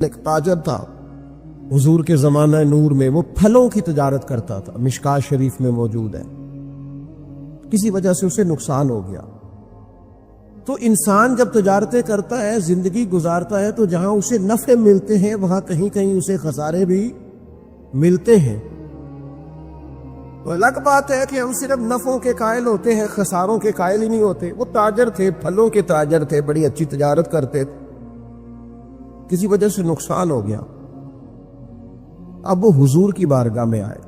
ایک تاجر تھا حضور کے زمانہ نور میں، وہ پھلوں کی تجارت کرتا تھا، مشکات شریف میں موجود ہے۔ کسی وجہ سے اسے نقصان ہو گیا۔ تو انسان جب تجارتیں کرتا ہے، زندگی گزارتا ہے، تو جہاں اسے نفع ملتے ہیں وہاں کہیں کہیں اسے خسارے بھی ملتے ہیں۔ تو الگ بات ہے کہ ہم صرف نفعوں کے قائل ہوتے ہیں، خساروں کے قائل ہی نہیں ہوتے۔ وہ تاجر تھے، پھلوں کے تاجر تھے، بڑی اچھی تجارت کرتے تھے، کسی وجہ سے نقصان ہو گیا۔ اب وہ حضور کی بارگاہ میں آئے۔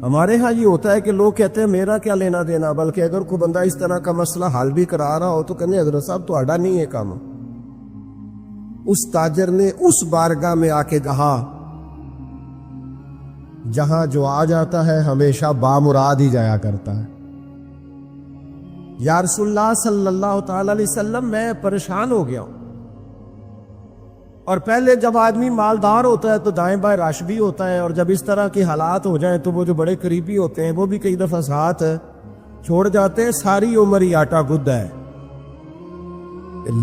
ہمارے ہاں یہ ہوتا ہے کہ لوگ کہتے ہیں میرا کیا لینا دینا، بلکہ اگر کوئی بندہ اس طرح کا مسئلہ حل بھی کرا رہا ہو تو کہنے حضرت صاحب تو اڈا نہیں ہے کام۔ اس تاجر نے اس بارگاہ میں آ کے کہا جہاں جو آ جاتا ہے ہمیشہ بامراد ہی جایا کرتا ہے۔ یا رسول اللہ صلی اللہ تعالی علیہ وسلم، میں پریشان ہو گیا ہوں۔ اور پہلے جب آدمی مالدار ہوتا ہے تو دائیں بائیں رش بھی ہوتا ہے، اور جب اس طرح کے حالات ہو جائیں تو وہ جو بڑے قریبی ہوتے ہیں وہ بھی کئی دفعہ ساتھ چھوڑ جاتے ہیں، ساری عمر ہی آٹا گدھا ہے۔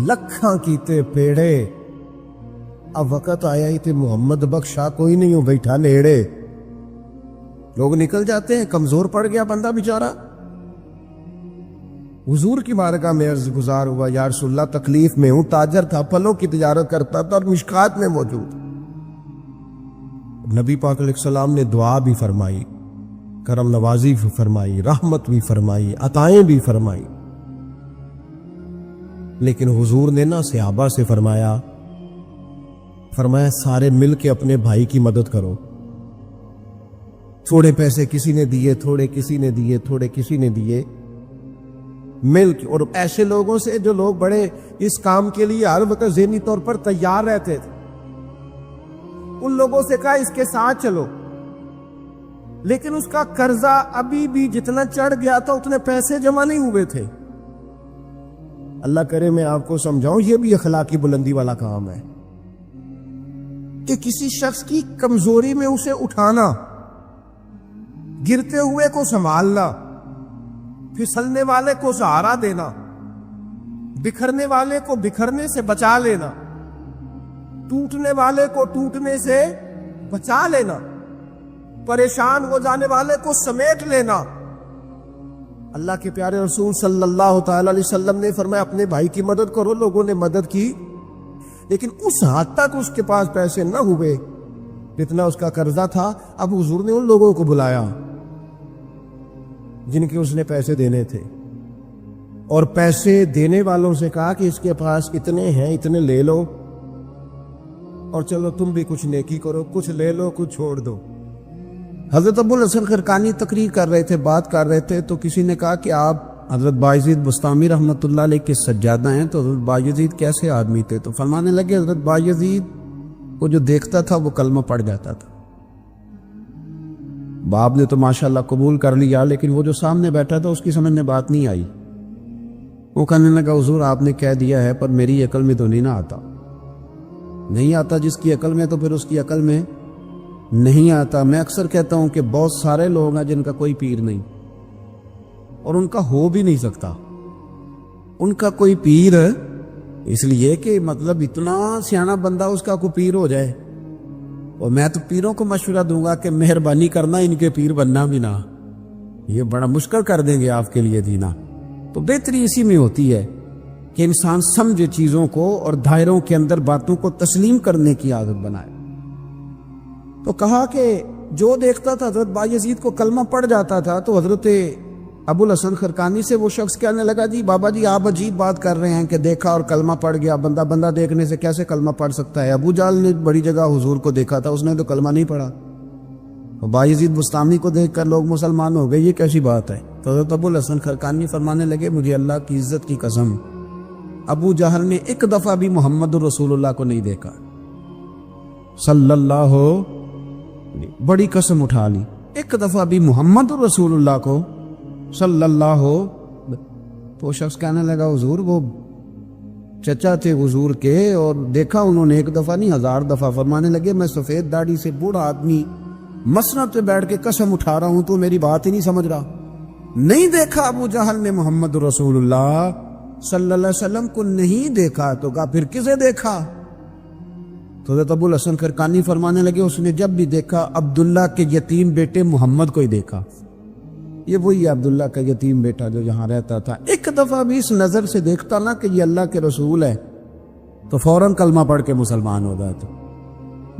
لکھاں کیتے پیڑے، اب وقت آیا ہی تے محمد بخشا کوئی نہیں ہو بیٹھا نیڑے۔ لوگ نکل جاتے ہیں، کمزور پڑ گیا بندہ بیچارہ۔ حضور کی بارگاہ میں عرض گزار ہوا، یا رسول اللہ تکلیف میں ہوں، تاجر تھا، پھلوں کی تجارت کرتا تھا اور مشکات میں موجود۔ نبی پاک علیہ السلام نے دعا بھی فرمائی، کرم نوازی بھی فرمائی، رحمت بھی فرمائی، عطائیں بھی فرمائی، لیکن حضور نے نہ صحابہ سے فرمایا سارے مل کے اپنے بھائی کی مدد کرو۔ تھوڑے پیسے کسی نے دیے، تھوڑے کسی نے دیے، تھوڑے کسی نے دیے، مل کے۔ اور ایسے لوگوں سے جو لوگ بڑے اس کام کے لیے ہر وقت ذہنی طور پر تیار رہتے تھے، ان لوگوں سے کہا اس کے ساتھ چلو، لیکن اس کا قرضہ ابھی بھی جتنا چڑھ گیا تھا اتنے پیسے جمع نہیں ہوئے تھے۔ اللہ کرے میں آپ کو سمجھاؤں، یہ بھی اخلاقی بلندی والا کام ہے کہ کسی شخص کی کمزوری میں اسے اٹھانا، گرتے ہوئے کو سنبھالنا، پھسلنے والے کو سہارا دینا، بکھرنے والے کو بکھرنے سے بچا لینا، ٹوٹنے والے کو ٹوٹنے سے بچا لینا، پریشان ہو جانے والے کو سمیٹ لینا۔ اللہ کے پیارے رسول صلی اللہ تعالی علیہ وسلم نے فرمایا اپنے بھائی کی مدد کرو۔ لوگوں نے مدد کی، لیکن اس حد تک اس کے پاس پیسے نہ ہوئے جتنا اس کا قرضہ تھا۔ اب حضور نے ان لوگوں کو بلایا جن کے اس نے پیسے دینے تھے، اور پیسے دینے والوں سے کہا کہ اس کے پاس اتنے ہیں، اتنے لے لو، اور چلو تم بھی کچھ نیکی کرو، کچھ لے لو کچھ چھوڑ دو۔ حضرت ابو الحسن خرقانی تقریر کر رہے تھے، بات کر رہے تھے، تو کسی نے کہا کہ آپ حضرت بایزید بستامی رحمۃ اللہ علیہ کے سجادہ ہیں، تو حضرت بایزید کیسے آدمی تھے؟ تو فرمانے لگے حضرت بایزید کو جو دیکھتا تھا وہ کلمہ پڑھ جاتا تھا۔ باپ نے تو ماشاءاللہ قبول کر لیا، لیکن وہ جو سامنے بیٹھا تھا اس کی سمجھ میں بات نہیں آئی۔ وہ کہنے لگا حضور آپ نے کہہ دیا ہے، پر میری عقل میں تو نہیں نہ آتا۔ نہیں آتا جس کی عقل میں، تو پھر اس کی عقل میں نہیں آتا۔ میں اکثر کہتا ہوں کہ بہت سارے لوگ ہیں جن کا کوئی پیر نہیں، اور ان کا ہو بھی نہیں سکتا۔ ان کا کوئی پیر اس لیے کہ مطلب اتنا سیانا بندہ اس کا کوئی پیر ہو جائے۔ اور میں تو پیروں کو مشورہ دوں گا کہ مہربانی کرنا ان کے پیر بننا بھی نہ، یہ بڑا مشکل کر دیں گے آپ کے لیے جینا۔ تو بہتری اسی میں ہوتی ہے کہ انسان سمجھے چیزوں کو اور دائروں کے اندر باتوں کو تسلیم کرنے کی عادت بنائے۔ تو کہا کہ جو دیکھتا تھا حضرت بایزید کو کلمہ پڑھ جاتا تھا، تو حضرت ابو الحسن خرقانی سے وہ شخص کہنے لگا جی بابا جی آپ عجیب بات کر رہے ہیں کہ دیکھا اور کلمہ پڑھ گیا، بندہ دیکھنے سے کیسے کلمہ پڑھ سکتا ہے؟ ابو جہل نے بڑی جگہ حضور کو دیکھا تھا، اس نے تو کلمہ نہیں پڑھا، اور بایزید بستامی کو دیکھ کر لوگ مسلمان ہو گئے، یہ کیسی بات ہے؟ تو حضرت ابو الحسن خرقانی فرمانے لگے مجھے اللہ کی عزت کی قسم، ابو جہل نے ایک دفعہ بھی محمد رسول اللہ کو نہیں دیکھا صلی اللہ، بڑی قسم اٹھا لی، ایک دفعہ بھی محمد رسول اللہ کو صلی اللہ ہو۔ تو شخص کہنے لگا حضور وہ چچا تھے حضور کے، اور دیکھا انہوں نے ایک دفعہ نہیں 1000 دفعہ۔ فرمانے لگے میں سفید داڑھی سے بوڑھا آدمی مسند پہ بیٹھ کے قسم اٹھا رہا ہوں، تو میری بات ہی نہیں سمجھ رہا۔ نہیں دیکھا ابو جہل نے محمد رسول اللہ صلی اللہ علیہ وسلم کو، نہیں دیکھا، تو کہا پھر کسے دیکھا؟ تو حضرت ابو الحسن کرکانی فرمانے لگے اس نے جب بھی دیکھا عبداللہ کے یتیم بیٹے محمد کو ہی دیکھا، یہ وہی عبداللہ کا یتیم بیٹا جو یہاں رہتا تھا، ایک دفعہ بھی اس نظر سے دیکھتا نا کہ یہ اللہ کے رسول ہے تو فوراً کلمہ پڑھ کے مسلمان ہو جاتا۔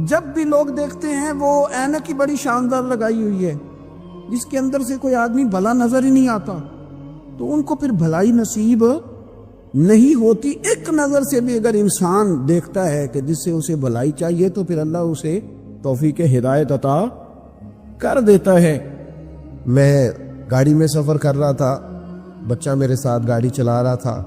جب بھی لوگ دیکھتے ہیں وہ اینک کی بڑی شاندار لگائی ہوئی ہے جس کے اندر سے کوئی آدمی بھلا نظر ہی نہیں آتا، تو ان کو پھر بھلائی نصیب نہیں ہوتی۔ ایک نظر سے بھی اگر انسان دیکھتا ہے کہ جس سے اسے بھلائی چاہیے تو پھر اللہ اسے توفیق ہدایت عطا کر دیتا ہے۔ میں گاڑی میں سفر کر رہا تھا، بچہ میرے ساتھ گاڑی چلا رہا تھا،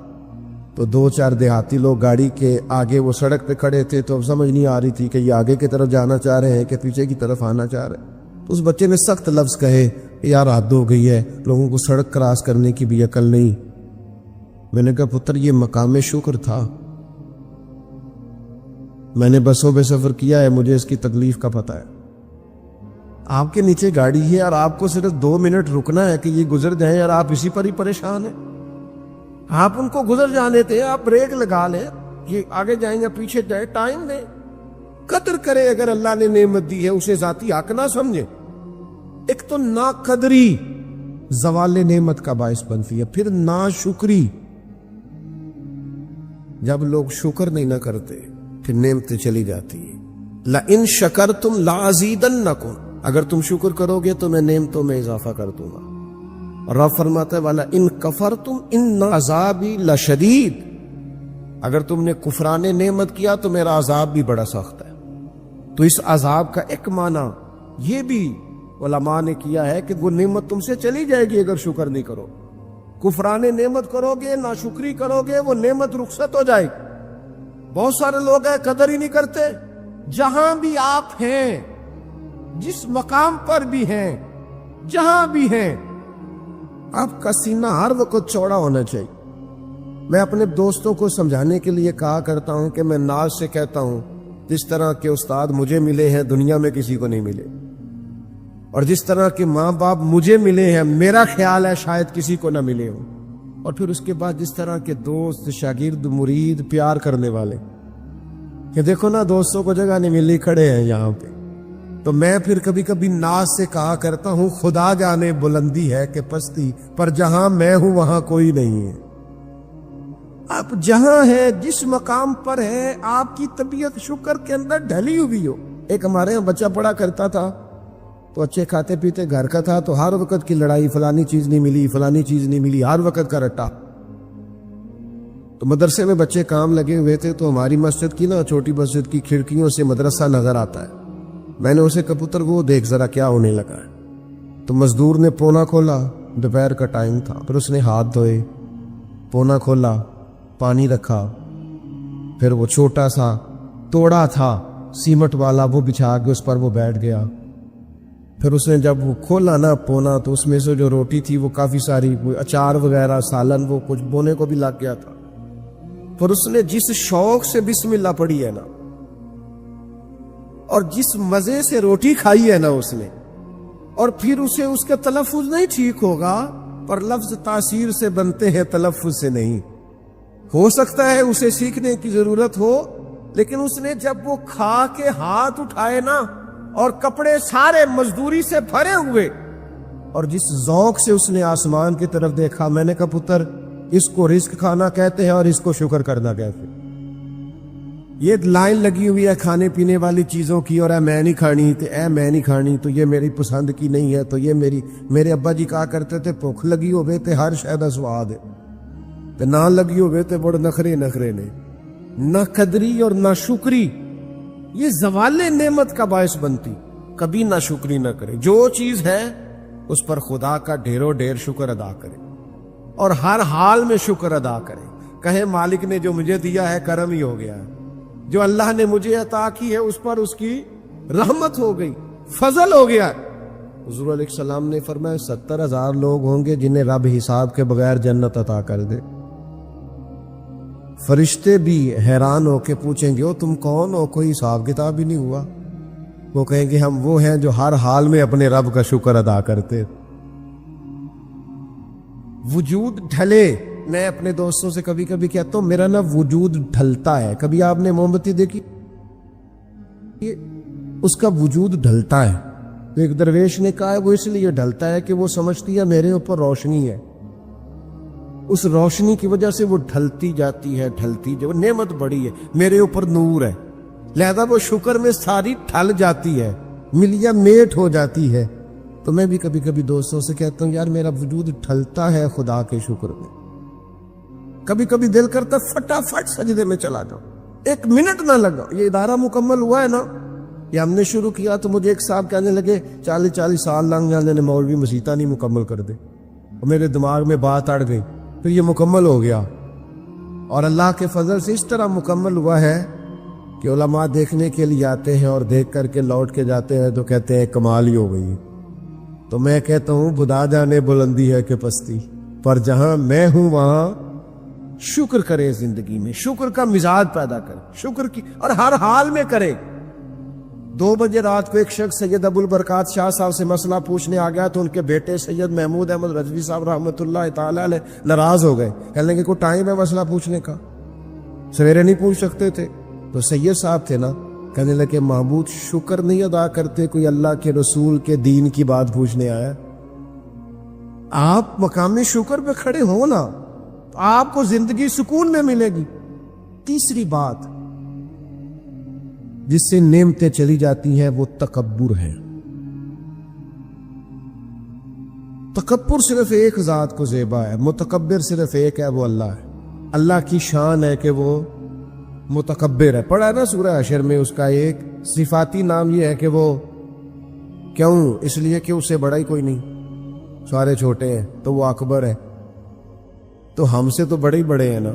تو 2-4 دیہاتی لوگ گاڑی کے آگے وہ سڑک پہ کھڑے تھے، تو اب سمجھ نہیں آ رہی تھی کہ یہ آگے کی طرف جانا چاہ رہے ہیں کہ پیچھے کی طرف آنا چاہ رہے ہیں۔ تو اس بچے نے سخت لفظ کہے، یار حد ہو گئی ہے، لوگوں کو سڑک کراس کرنے کی بھی عقل نہیں۔ میں نے کہا پتر یہ مقام شکر تھا، میں نے بسوں پہ سفر کیا ہے، مجھے اس کی تکلیف کا پتہ ہے۔ آپ کے نیچے گاڑی ہے اور آپ کو صرف 2 منٹ رکنا ہے کہ یہ گزر جائیں اور آپ اسی پر ہی پریشان ہیں۔ آپ ان کو گزر جانے تھے، آپ بریک لگا لیں، یہ آگے جائیں گے پیچھے جائیں، ٹائم دیں، قدر کرے۔ اگر اللہ نے نعمت دی ہے اسے ذاتی حق نہ سمجھے۔ ایک تو ناقدری زوال نعمت کا باعث بنتی ہے، پھر ناشکری، جب لوگ شکر نہیں نہ کرتے پھر نعمتیں چلی جاتی ہیں۔ لَإِن شَكَرْتُمْ لَأَزِيدَنَّكُمْ، اگر تم شکر کرو گے تو میں نعمتوں میں اضافہ کر دوں گا۔ اور رب فرماتا ہے وَلَئِن كَفَرْتُمْ إِنَّ عَذَابِي لَشَدِيدٌ، اگر تم نے کفران نعمت کیا تو میرا عذاب بھی بڑا سخت ہے۔ تو اس عذاب کا ایک معنی یہ بھی علماء نے کیا ہے کہ وہ نعمت تم سے چلی جائے گی اگر شکر نہیں کرو۔ کفران نعمت کرو گے، ناشکری کرو گے، وہ نعمت رخصت ہو جائے گی۔ بہت سارے لوگ ہیں قدر ہی نہیں کرتے۔ جہاں بھی آپ ہیں، جس مقام پر بھی ہیں، جہاں بھی ہیں، آپ کا سینہ ہر وقت چوڑا ہونا چاہیے۔ میں اپنے دوستوں کو سمجھانے کے لیے کہا کرتا ہوں کہ میں ناز سے کہتا ہوں جس طرح کے استاد مجھے ملے ہیں دنیا میں کسی کو نہیں ملے، اور جس طرح کے ماں باپ مجھے ملے ہیں میرا خیال ہے شاید کسی کو نہ ملے ہوں، اور پھر اس کے بعد جس طرح کے دوست، شاگرد، مرید، پیار کرنے والے، کہ دیکھو نا دوستوں کو جگہ نہیں ملی، کھڑے ہیں یہاں پہ۔ تو میں پھر کبھی کبھی ناز سے کہا کرتا ہوں خدا جانے بلندی ہے کہ پستی، پر جہاں میں ہوں وہاں کوئی نہیں ہے۔ آپ جہاں ہیں، جس مقام پر ہیں، آپ کی طبیعت شکر کے اندر ڈھلی ہوئی ہو۔ ایک ہمارے یہاں بچہ پڑھا کرتا تھا تو اچھے کھاتے پیتے گھر کا تھا، تو ہر وقت کی لڑائی، فلانی چیز نہیں ملی، فلانی چیز نہیں ملی، ہر وقت کا رٹا۔ تو مدرسے میں بچے کام لگے ہوئے تھے، تو ہماری مسجد کی نا چھوٹی مسجد کی کھڑکیوں سے مدرسہ نظر آتا ہے۔ میں نے اسے کہا پتر وہ دیکھ ذرا کیا ہونے لگا ہے۔ تو مزدور نے پونا کھولا، دوپہر کا ٹائم تھا، پھر اس نے ہاتھ دھوئے، پونا کھولا، پانی رکھا، پھر وہ چھوٹا سا توڑا تھا سیمٹ والا وہ بچھا کے اس پر وہ بیٹھ گیا۔ پھر اس نے جب وہ کھولا نا پونا تو اس میں سے جو روٹی تھی وہ کافی ساری، اچار وغیرہ، سالن، وہ کچھ بونے کو بھی لگ گیا تھا۔ پھر اس نے جس شوق سے بسم اللہ پڑھی ہے نا، اور جس مزے سے روٹی کھائی ہے نا اس نے، اور پھر اسے اس کا تلفظ نہیں ٹھیک ہوگا، پر لفظ تاثیر سے بنتے ہیں، تلفظ سے نہیں۔ ہو سکتا ہے اسے سیکھنے کی ضرورت ہو، لیکن اس نے جب وہ کھا کے ہاتھ اٹھائے نا، اور کپڑے سارے مزدوری سے بھرے ہوئے، اور جس ذوق سے اس نے آسمان کی طرف دیکھا، میں نے کہا پتر اس کو رزق کھانا کہتے ہیں اور اس کو شکر کرنا کہتے ہیں۔ یہ لائن لگی ہوئی ہے کھانے پینے والی چیزوں کی، اور اے میں نہیں کھانی، تو اے میں نہیں کھانی، تو یہ میری پسند کی نہیں ہے، تو یہ میرے ابا جی کہا کرتے تھے بھوک لگی ہوئے تے ہر شے دا سواد ہے، تے نہ لگی ہوئے تے بڑے نخرے نے۔ نہ قدری اور نہ شکری یہ زوال نعمت کا باعث بنتی۔ کبھی نہ شکری نہ کرے، جو چیز ہے اس پر خدا کا ڈھیروں ڈھیر شکر ادا کرے، اور ہر حال میں شکر ادا کرے۔ کہے مالک نے جو مجھے دیا ہے کرم ہی ہو گیا ہے، جو اللہ نے مجھے عطا کی ہے اس پر اس کی رحمت ہو گئی، فضل ہو گیا۔ حضور علیہ السلام نے فرمایا 70,000 لوگ ہوں گے جنہیں رب حساب کے بغیر جنت عطا کر دے۔ فرشتے بھی حیران ہو کے پوچھیں گے وہ تم کون ہو، کوئی حساب کتاب ہی نہیں ہوا؟ وہ کہیں گے ہم وہ ہیں جو ہر حال میں اپنے رب کا شکر ادا کرتے۔ وجود ڈھلے، میں اپنے دوستوں سے کبھی کبھی کہتا ہوں میرا نا وجود ڈھلتا ہے۔ کبھی آپ نے موم بتی دیکھی؟ اس کا وجود ڈھلتا ہے. ایک درویش نے کہا ہے وہ اس لیے ڈھلتا ہے کہ وہ سمجھتی ہے میرے اوپر روشنی ہے, اس روشنی کی وجہ سے وہ ڈھلتی جاتی ہے, وہ نعمت بڑی ہے, میرے اوپر نور ہے, لہذا وہ شکر میں ساری ڈھل جاتی ہے, ملیا میٹ ہو جاتی ہے. تو میں بھی کبھی کبھی دوستوں سے کہتا ہوں یار میرا وجود ڈھلتا ہے خدا کے شکر میں. کبھی کبھی دل کرتا فٹافٹ سجدے میں چلا جاؤں, 1 منٹ نہ لگا. یہ ادارہ مکمل ہوا ہے نا, یہ ہم نے شروع کیا تو مجھے ایک صاحب کہنے لگے 40 سال لنگ جانے نے مولوی مسیطہ نہیں مکمل کر دے, اور میرے دماغ میں بات اڑ گئی. پھر یہ مکمل ہو گیا, اور اللہ کے فضل سے اس طرح مکمل ہوا ہے کہ علماء دیکھنے کے لیے آتے ہیں اور دیکھ کر کے لوٹ کے جاتے ہیں تو کہتے ہیں کمال ہی ہو گئی. تو میں کہتا ہوں خدا جانے بلندی ہے کہ پستی, پر جہاں میں ہوں وہاں شکر کرے, زندگی میں شکر کا مزاج پیدا کرے, شکر کی, اور ہر حال میں کرے. 2 بجے رات کو ایک شخص سید ابو البرکات شاہ صاحب سے مسئلہ پوچھنے آ گیا تو ان کے بیٹے سید محمود احمد رضوی صاحب رحمۃ اللہ تعالی علیہ ناراض ہو گئے, کہنے لگے کوئی ٹائم ہے مسئلہ پوچھنے کا, سویرے نہیں پوچھ سکتے تھے. تو سید صاحب تھے نا, کہنے لگے معبود شکر نہیں ادا کرتے, کوئی اللہ کے رسول کے دین کی بات پوچھنے آیا, آپ مقامی شکر پہ کھڑے ہو نا تو آپ کو زندگی سکون میں ملے گی. تیسری بات جس سے نعمتیں چلی جاتی ہیں وہ تکبر ہے. تکبر صرف ایک ذات کو زیبا ہے, متکبر صرف ایک ہے, وہ اللہ ہے. اللہ کی شان ہے کہ وہ متکبر ہے. پڑھا ہے نا سورہ حشر میں, اس کا ایک صفاتی نام یہ ہے کہ وہ کیوں, اس لیے کہ اس سے بڑا ہی کوئی نہیں, سارے چھوٹے ہیں تو وہ اکبر ہے. تو ہم سے تو بڑے ہی بڑے ہیں نا,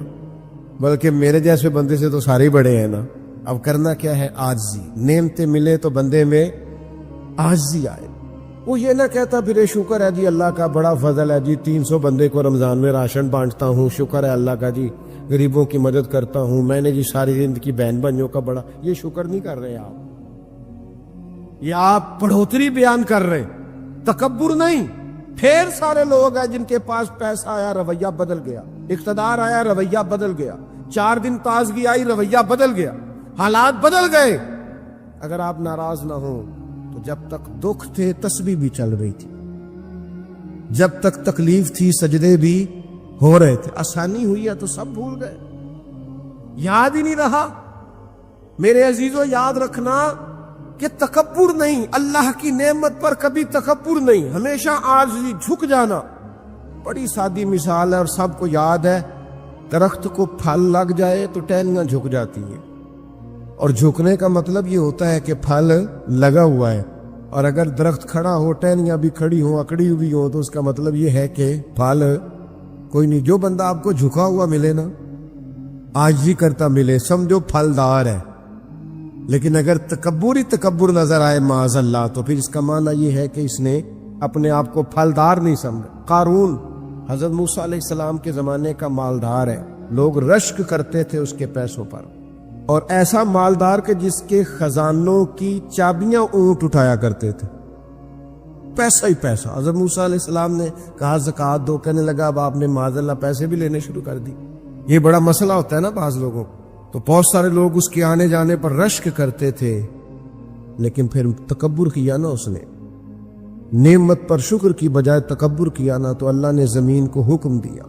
بلکہ میرے جیسے بندے سے تو سارے بڑے ہیں نا. اب کرنا کیا ہے, عاجزی. نعمتیں ملے تو بندے میں عاجزی آئے. وہ یہ نہ کہتا پھر شکر ہے جی اللہ کا بڑا فضل ہے جی 300 بندے کو رمضان میں راشن بانٹتا ہوں, شکر ہے اللہ کا جی غریبوں کی مدد کرتا ہوں, میں نے جی ساری زندگی بہن بھائیوں کا بڑا. یہ شکر نہیں کر رہے آپ, یہ آپ بڑھوتری بیان کر رہے, تکبر نہیں. پھر سارے لوگ ہیں جن کے پاس پیسہ آیا رویہ بدل گیا, اقتدار آیا رویہ بدل گیا, 4 دن تازگی آئی رویہ بدل گیا, حالات بدل گئے. اگر آپ ناراض نہ ہوں تو جب تک دکھ تھے تسبیح بھی چل رہی تھی, جب تک تکلیف تھی سجدے بھی ہو رہے تھے. آسانی ہوئی ہے تو سب بھول گئے, یاد ہی نہیں رہا. میرے عزیزو یاد رکھنا کہ تکبر نہیں, اللہ کی نعمت پر کبھی تکبر نہیں, ہمیشہ عاجزی, جھک جانا. بڑی سادی مثال ہے اور سب کو یاد ہے, درخت کو پھل لگ جائے تو ٹہنیاں جھک جاتی ہیں, اور جھکنے کا مطلب یہ ہوتا ہے کہ پھل لگا ہوا ہے, اور اگر درخت کھڑا ہو ٹہنیاں بھی کھڑی ہوں اکڑی ہوئی ہوں تو اس کا مطلب یہ ہے کہ پھل کوئی نہیں. جو بندہ آپ کو جھکا ہوا ملے نا, عاجزی کرتا ملے, سمجھو پھلدار ہے. لیکن اگر تکبر نظر آئے معاذ اللہ تو پھر اس کا معنی یہ ہے کہ اس نے اپنے آپ کو پھلدار نہیں سمجھا. قارون حضرت موسیٰ علیہ السلام کے زمانے کا مالدار ہے, لوگ رشک کرتے تھے اس کے پیسوں پر, اور ایسا مالدار کہ جس کے خزانوں کی چابیاں اونٹ اٹھایا کرتے تھے, پیسہ ہی پیسہ. حضرت موسیٰ علیہ السلام نے کہا زکوٰۃ دو, کہنے لگا اب آپ نے معاذ اللہ پیسے بھی لینے شروع کر دی. یہ بڑا مسئلہ ہوتا ہے نا بعض لوگوں کو, تو بہت سارے لوگ اس کے آنے جانے پر رشک کرتے تھے, لیکن پھر تکبر کیا نا اس نے, نعمت پر شکر کی بجائے تکبر کیا نا, تو اللہ نے زمین کو حکم دیا,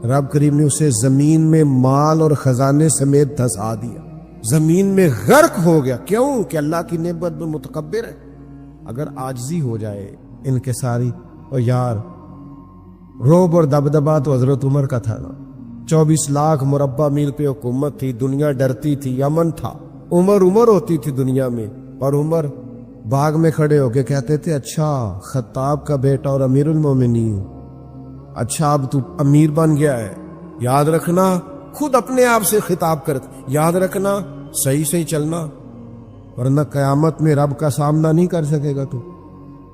رب کریم نے اسے زمین میں مال اور خزانے سمیت دھسا دیا, زمین میں غرق ہو گیا. کیوں کہ اللہ کی نعمت میں متکبر ہے. اگر عاجزی ہو جائے انکساری, اور یار روب اور دبدبا تو حضرت عمر کا تھا نا, 24 لاکھ مربع میل پہ حکومت تھی, دنیا ڈرتی تھی, امن تھا, عمر ہوتی تھی دنیا میں. اور عمر باغ میں کھڑے ہو کے کہتے تھے اچھا خطاب کا بیٹا اور امیر المومنین, اچھا اب تو امیر بن گیا ہے, یاد رکھنا. خود اپنے آپ سے خطاب کرتے, یاد رکھنا صحیح چلنا, ورنہ قیامت میں رب کا سامنا نہیں کر سکے گا. تو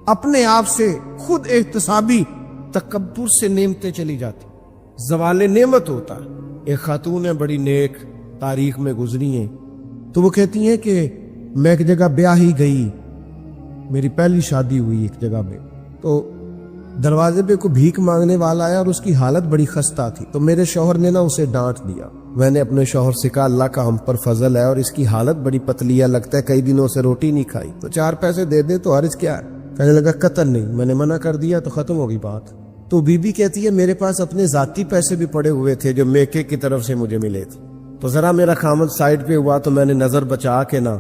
اپنے آپ سے خود احتسابی. تکبر سے نعمتیں چلی جاتی, زوال نعمت ہوتا ہے. ایک خاتون ہے بڑی نیک, تاریخ میں گزری ہیں, تو وہ کہتی ہیں کہ میں ایک جگہ بیاہ ہی گئی, میری پہلی شادی ہوئی ایک جگہ میں, تو دروازے پہ کوئی بھیک مانگنے والا آیا اور اس کی حالت بڑی خستہ تھی, تو میرے شوہر نے نا اسے ڈانٹ دیا. میں نے اپنے شوہر سے کہا اللہ کا ہم پر فضل ہے اور اس کی حالت بڑی پتلی ہے، لگتا ہے کئی دنوں سے روٹی نہیں کھائی، تو 4 پیسے دے دے تو حرج کیا ہے؟ کہنے لگا قطن نہیں، میں نے منع کر دیا تو ختم ہوگی بات۔ تو بی بی کہتی ہے میرے پاس اپنے ذاتی پیسے بھی پڑے ہوئے تھے جو میکے کی طرف سے مجھے ملے تھے، تو ذرا میرا خامد سائڈ پہ ہوا تو میں نے نظر بچا کے نا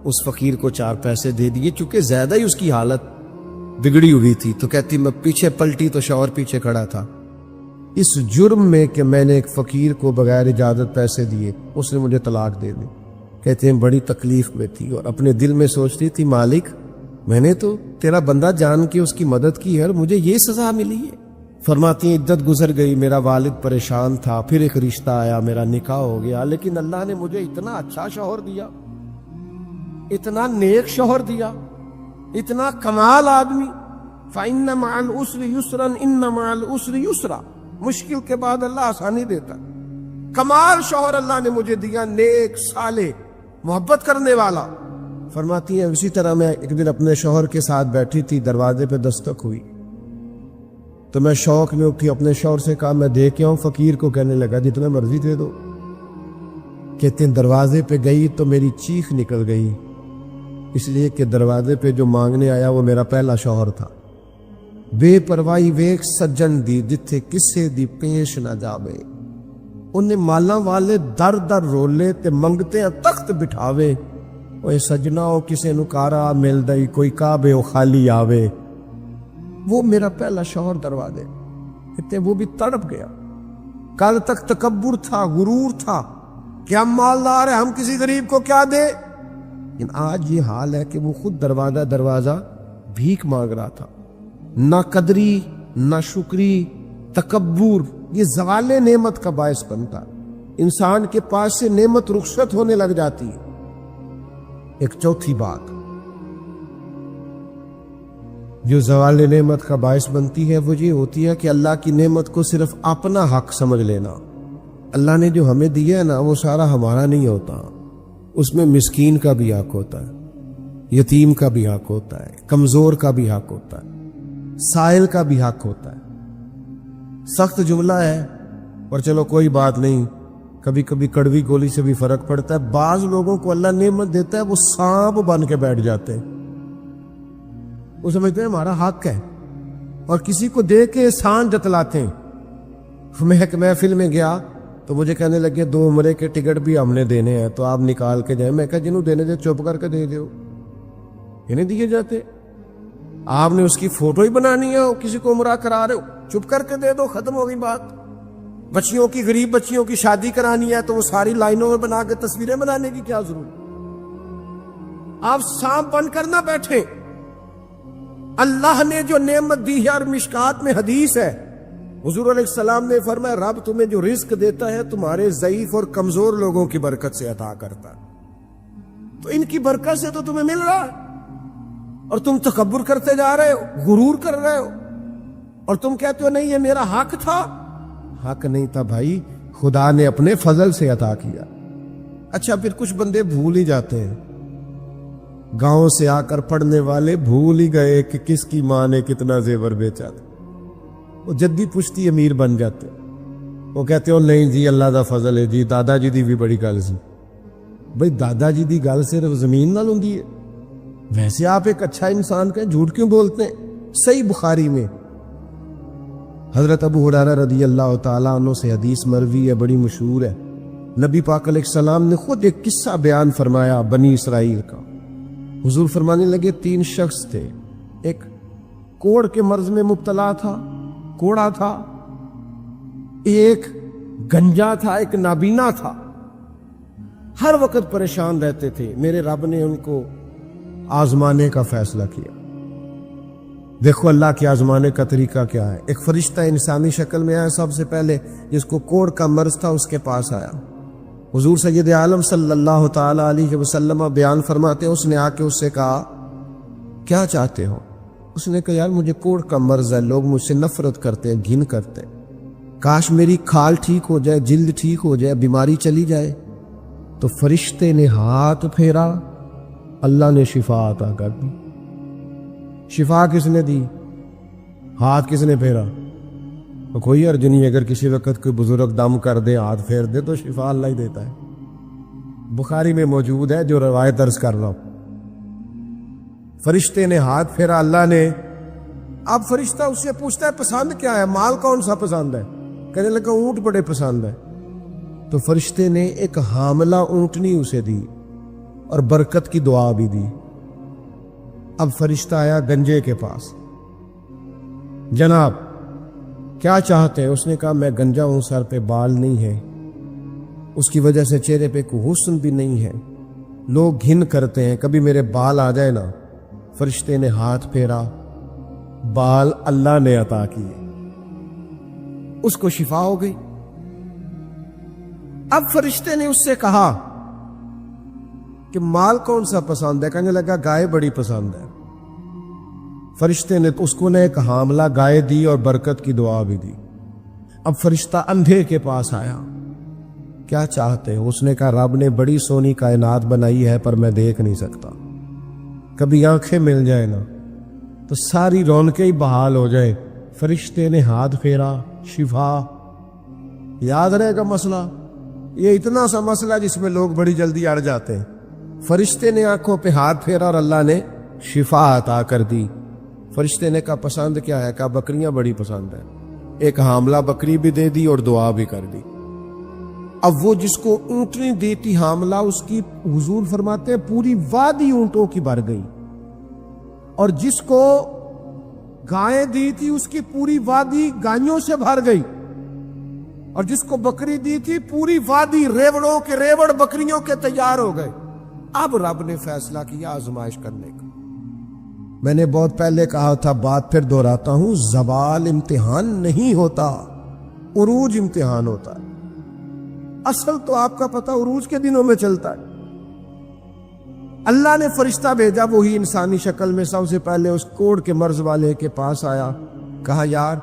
اس فقیر کو 4 پیسے دے دیے، چونکہ زیادہ ہی اس کی حالت بگڑی ہوئی تھی۔ تو کہتی میں پیچھے پلٹی تو شوہر پیچھے کھڑا تھا، اس جرم میں کہ میں نے ایک فقیر کو بغیر اجازت پیسے دیے، اس نے مجھے طلاق دے دی۔ کہتے ہیں بڑی تکلیف میں تھی اور اپنے دل میں سوچتی تھی مالک میں نے تو تیرا بندہ جان کے اس کی مدد کی ہے اور مجھے یہ سزا ملی ہے۔ فرماتی ہیں عدت گزر گئی، میرا والد پریشان تھا، پھر ایک رشتہ آیا، میرا نکاح ہو گیا، لیکن اللہ نے مجھے اتنا اچھا شوہر دیا، اتنا نیک شوہر دیا، اتنا کمال آدمی۔ فَإِنَّ مَعَ الْعُسْرِ يُسْرًا إِنَّ مَعَ الْعُسْرِ يُسْرًا، مشکل کے بعد اللہ آسانی دیتا۔ کمال شوہر اللہ نے مجھے دیا، نیک، صالح، محبت کرنے والا۔ فرماتی ہیں اسی طرح میں ایک دن اپنے شوہر کے ساتھ بیٹھی تھی، دروازے پہ دستک ہوئی تو میں شوق میں اٹھی، اپنے شوہر سے کہا میں دے کے آؤں فقیر کو؟ کہنے لگا جتنا مرضی دے دو۔ کہتے ہیں دروازے پہ گئی تو میری چیخ نکل گئی، اس لیے کہ دروازے پہ جو مانگنے آیا وہ میرا پہلا شوہر تھا۔ بے پرواہی ویک سجن دی جتھے کسے دی پیش نہ جاوے، انہیں مالاں والے در در رولے تے منگتے تخت بٹھاوے، اوے سجنا او کسے نو کارا مل دئی، کوئی کعبے او خالی آوے۔ وہ میرا پہلا شوہر دروازے، کہتے وہ بھی تڑپ گیا۔ کل تک تکبر تھا، غرور تھا کہ ہم مالدار ہیں، ہم کسی غریب کو کیا دیں، لیکن آج یہ حال ہے کہ وہ خود دروازہ بھیک مانگ رہا تھا۔ نہ قدری، نہ شکری، تکبر یہ زوال نعمت کا باعث بنتا، انسان کے پاس سے نعمت رخصت ہونے لگ جاتی ہے۔ ایک چوتھی بات جو زوال نعمت کا باعث بنتی ہے وہ یہ ہوتی ہے کہ اللہ کی نعمت کو صرف اپنا حق سمجھ لینا۔ اللہ نے جو ہمیں دیا ہے نا وہ سارا ہمارا نہیں ہوتا، اس میں مسکین کا بھی حق ہوتا ہے، یتیم کا بھی حق ہوتا ہے، کمزور کا بھی حق ہوتا ہے، سائل کا بھی حق ہوتا ہے۔ سخت جملہ ہے اور چلو کوئی بات نہیں، کبھی کبھی کڑوی گولی سے بھی فرق پڑتا ہے۔ بعض لوگوں کو اللہ نعمت دیتا ہے وہ سانپ بن کے بیٹھ جاتے ہیں، وہ سمجھتے ہیں ہمارا حق ہے اور کسی کو دے کے احسان جتلاتے ہیں۔ میں ایک محفل میں گیا تو مجھے کہنے لگے 2 عمرے کے ٹکٹ بھی ہم نے دینے ہیں تو آپ نکال کے جائیں۔ میں کہا جنہوں دینے دے چپ کر کے دے دیو، یہ نہیں دیے جاتے۔ آپ نے اس کی فوٹو ہی بنانی ہے، کسی کو عمرہ کرا رہے ہو چپ کر کے دے دو، ختم ہو گئی بات۔ بچیوں کی، غریب بچیوں کی شادی کرانی ہے تو وہ ساری لائنوں میں بنا کے تصویریں بنانے کی کیا ضرورت؟ آپ سانپ بن کر نہ بیٹھیں۔ اللہ نے جو نعمت دی ہے، اور مشکات میں حدیث ہے حضور علیہ السلام نے فرمایا رب تمہیں جو رزق دیتا ہے تمہارے ضعیف اور کمزور لوگوں کی برکت سے عطا کرتا ہے، تو ان کی برکت سے تو تمہیں مل رہا ہے اور تم تکبر کرتے جا رہے ہو، غرور کر رہے ہو، اور تم کہتے ہو نہیں یہ میرا حق تھا۔ حق نہیں تھا بھائی، خدا نے اپنے فضل سے عطا کیا۔ اچھا پھر کچھ بندے بھول ہی جاتے ہیں، گاؤں سے آ کر پڑھنے والے بھول ہی گئے کہ کس کی ماں نے کتنا زیور بیچا تھا، وہ جدی پشتی امیر بن جاتے، وہ کہتے ہو نہیں جی اللہ دا فضل ہے جی، دادا جی دی بھی بڑی گل سی۔ بھئی دادا جی دی گل صرف زمین نال ہوندی ہے؟ ویسے آپ ایک اچھا انسان کا جھوٹ کیوں بولتے ہیں؟ صحیح بخاری میں حضرت ابو ہریرہ رضی اللہ تعالیٰ عنہ سے حدیث مروی ہے، بڑی مشہور ہے۔ نبی پاک علیہ السلام نے خود ایک قصہ بیان فرمایا بنی اسرائیل کا۔ حضور فرمانے لگے 3 شخص تھے، ایک کوڑ کے مرض میں مبتلا تھا، کوڑا تھا، ایک گنجا تھا، ایک نابینا تھا، ہر وقت پریشان رہتے تھے۔ میرے رب نے ان کو آزمانے کا فیصلہ کیا۔ دیکھو اللہ کے آزمانے کا طریقہ کیا ہے۔ ایک فرشتہ انسانی شکل میں آیا، سب سے پہلے جس کو کوڑ کا مرض تھا اس کے پاس آیا۔ حضور سید عالم صلی اللہ تعالی علیہ وسلم بیان فرماتے ہیں اس نے آ کے اس سے کہا کیا چاہتے ہو؟ اس نے کہا یار مجھے کوڑ کا مرض ہے، لوگ مجھ سے نفرت کرتے ہیں، گھن کرتے ہیں، کاش میری کھال ٹھیک ہو جائے، جلد ٹھیک ہو جائے، بیماری چلی جائے۔ تو فرشتے نے ہاتھ پھیرا، اللہ نے شفا عطا کر دی۔ شفا کس نے دی؟ ہاتھ کس نے پھیرا؟ تو کوئی حرج نہیں، اگر کسی وقت کوئی بزرگ دم کر دے، ہاتھ پھیر دے تو شفا اللہ ہی دیتا ہے۔ بخاری میں موجود ہے جو روایت عرض کر رہا ہوں۔ فرشتے نے ہاتھ پھیرا، اللہ نے، اب فرشتہ اس سے پوچھتا ہے پسند کیا ہے، مال کون سا پسند ہے؟ کہنے لگا اونٹ بڑے پسند ہے۔ تو فرشتے نے ایک حاملہ اونٹنی اسے دی اور برکت کی دعا بھی دی۔ اب فرشتہ آیا گنجے کے پاس، جناب کیا چاہتے ہیں؟ اس نے کہا میں گنجا ہوں، سر پہ بال نہیں ہے، اس کی وجہ سے چہرے پہ کوئی حسن بھی نہیں ہے، لوگ گھن کرتے ہیں، کبھی میرے بال آ جائے نا۔ فرشتے نے ہاتھ پھیرا، بال اللہ نے عطا کیے، اس کو شفا ہو گئی۔ اب فرشتے نے اس سے کہا کہ مال کون سا پسند ہے؟ کہنے لگا گائے بڑی پسند ہے۔ فرشتے نے اس کو ایک حاملہ گائے دی اور برکت کی دعا بھی دی۔ اب فرشتہ اندھے کے پاس آیا، کیا چاہتے ہیں؟ اس نے کہا رب نے بڑی سونی کائنات بنائی ہے پر میں دیکھ نہیں سکتا، کبھی آنکھیں مل جائے نا تو ساری رونقیں ہی بحال ہو جائے۔ فرشتے نے ہاتھ پھیرا، شفا۔ یاد رہے گا مسئلہ، یہ اتنا سا مسئلہ جس میں لوگ بڑی جلدی اڑ جاتے ہیں۔ فرشتے نے آنکھوں پہ ہاتھ پھیرا اور اللہ نے شفا عطا کر دی۔ فرشتے نے کہا پسند کیا ہے؟ کہا بکریاں بڑی پسند ہے۔ ایک حاملہ بکری بھی دے دی اور دعا بھی کر دی۔ اب وہ جس کو اونٹنی دی تھی حاملہ، اس کی حضور فرماتے ہیں پوری وادی اونٹوں کی بھر گئی، اور جس کو گائیں دی تھی اس کی پوری وادی گائیوں سے بھر گئی، اور جس کو بکری دی تھی پوری وادی ریوڑوں کے ریوڑ بکریوں کے تیار ہو گئے۔ اب رب نے فیصلہ کیا آزمائش کرنے کا۔ میں نے بہت پہلے کہا تھا، بات پھر دہراتا ہوں، زوال امتحان نہیں ہوتا، عروج امتحان ہوتا ہے۔ اصل تو آپ کا پتہ عروج کے دنوں میں چلتا ہے۔ اللہ نے فرشتہ بھیجا، وہی انسانی شکل میں سب سے پہلے اس کوڑ کے مرض والے کے پاس آیا، کہا یار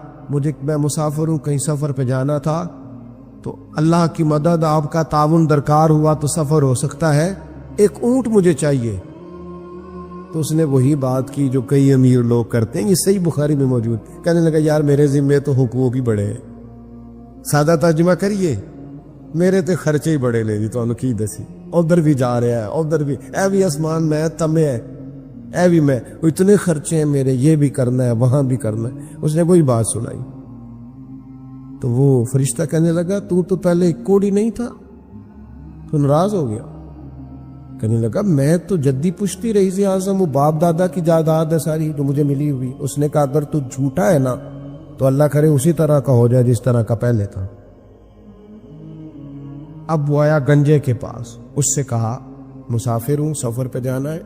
میں مسافر ہوں، کہیں سفر پہ جانا تھا، تو اللہ کی مدد، آپ کا تعاون درکار ہوا تو سفر ہو سکتا ہے، ایک اونٹ مجھے چاہیے۔ تو اس نے وہی بات کی جو کئی امیر لوگ کرتے ہیں، یہ صحیح بخاری میں موجود۔ کہنے لگا یار میرے ذمے تو حقوق ہی بڑے ہیں، سادہ ترجمہ کریے، میرے تے خرچے ہی بڑے لے دی، تو انہوں کی دسی، ادھر بھی جا رہا ہے، ادھر بھی، اے بھی آسمان میں تمہیں ہے، اے بھی میں، اتنے خرچے ہیں میرے، یہ بھی کرنا ہے، وہاں بھی کرنا ہے۔ اس نے وہی بات سنائی۔ تو وہ فرشتہ کہنے لگا تو پہلے کوڑی نہیں تھا، تو ناراض ہو گیا۔ کہنے لگا میں تو جدی پشتی رئیس اعظم، وہ باپ دادا کی جائیداد ہے ساری جو مجھے ملی ہوئی۔ اس نے کہا اگر تو جھوٹا ہے نا تو اللہ کرے اسی طرح کا ہو جائے جس طرح کا پہلے تھا۔ اب وہ آیا گنجے کے پاس، اس سے کہا مسافر ہوں، سفر پہ جانا ہے،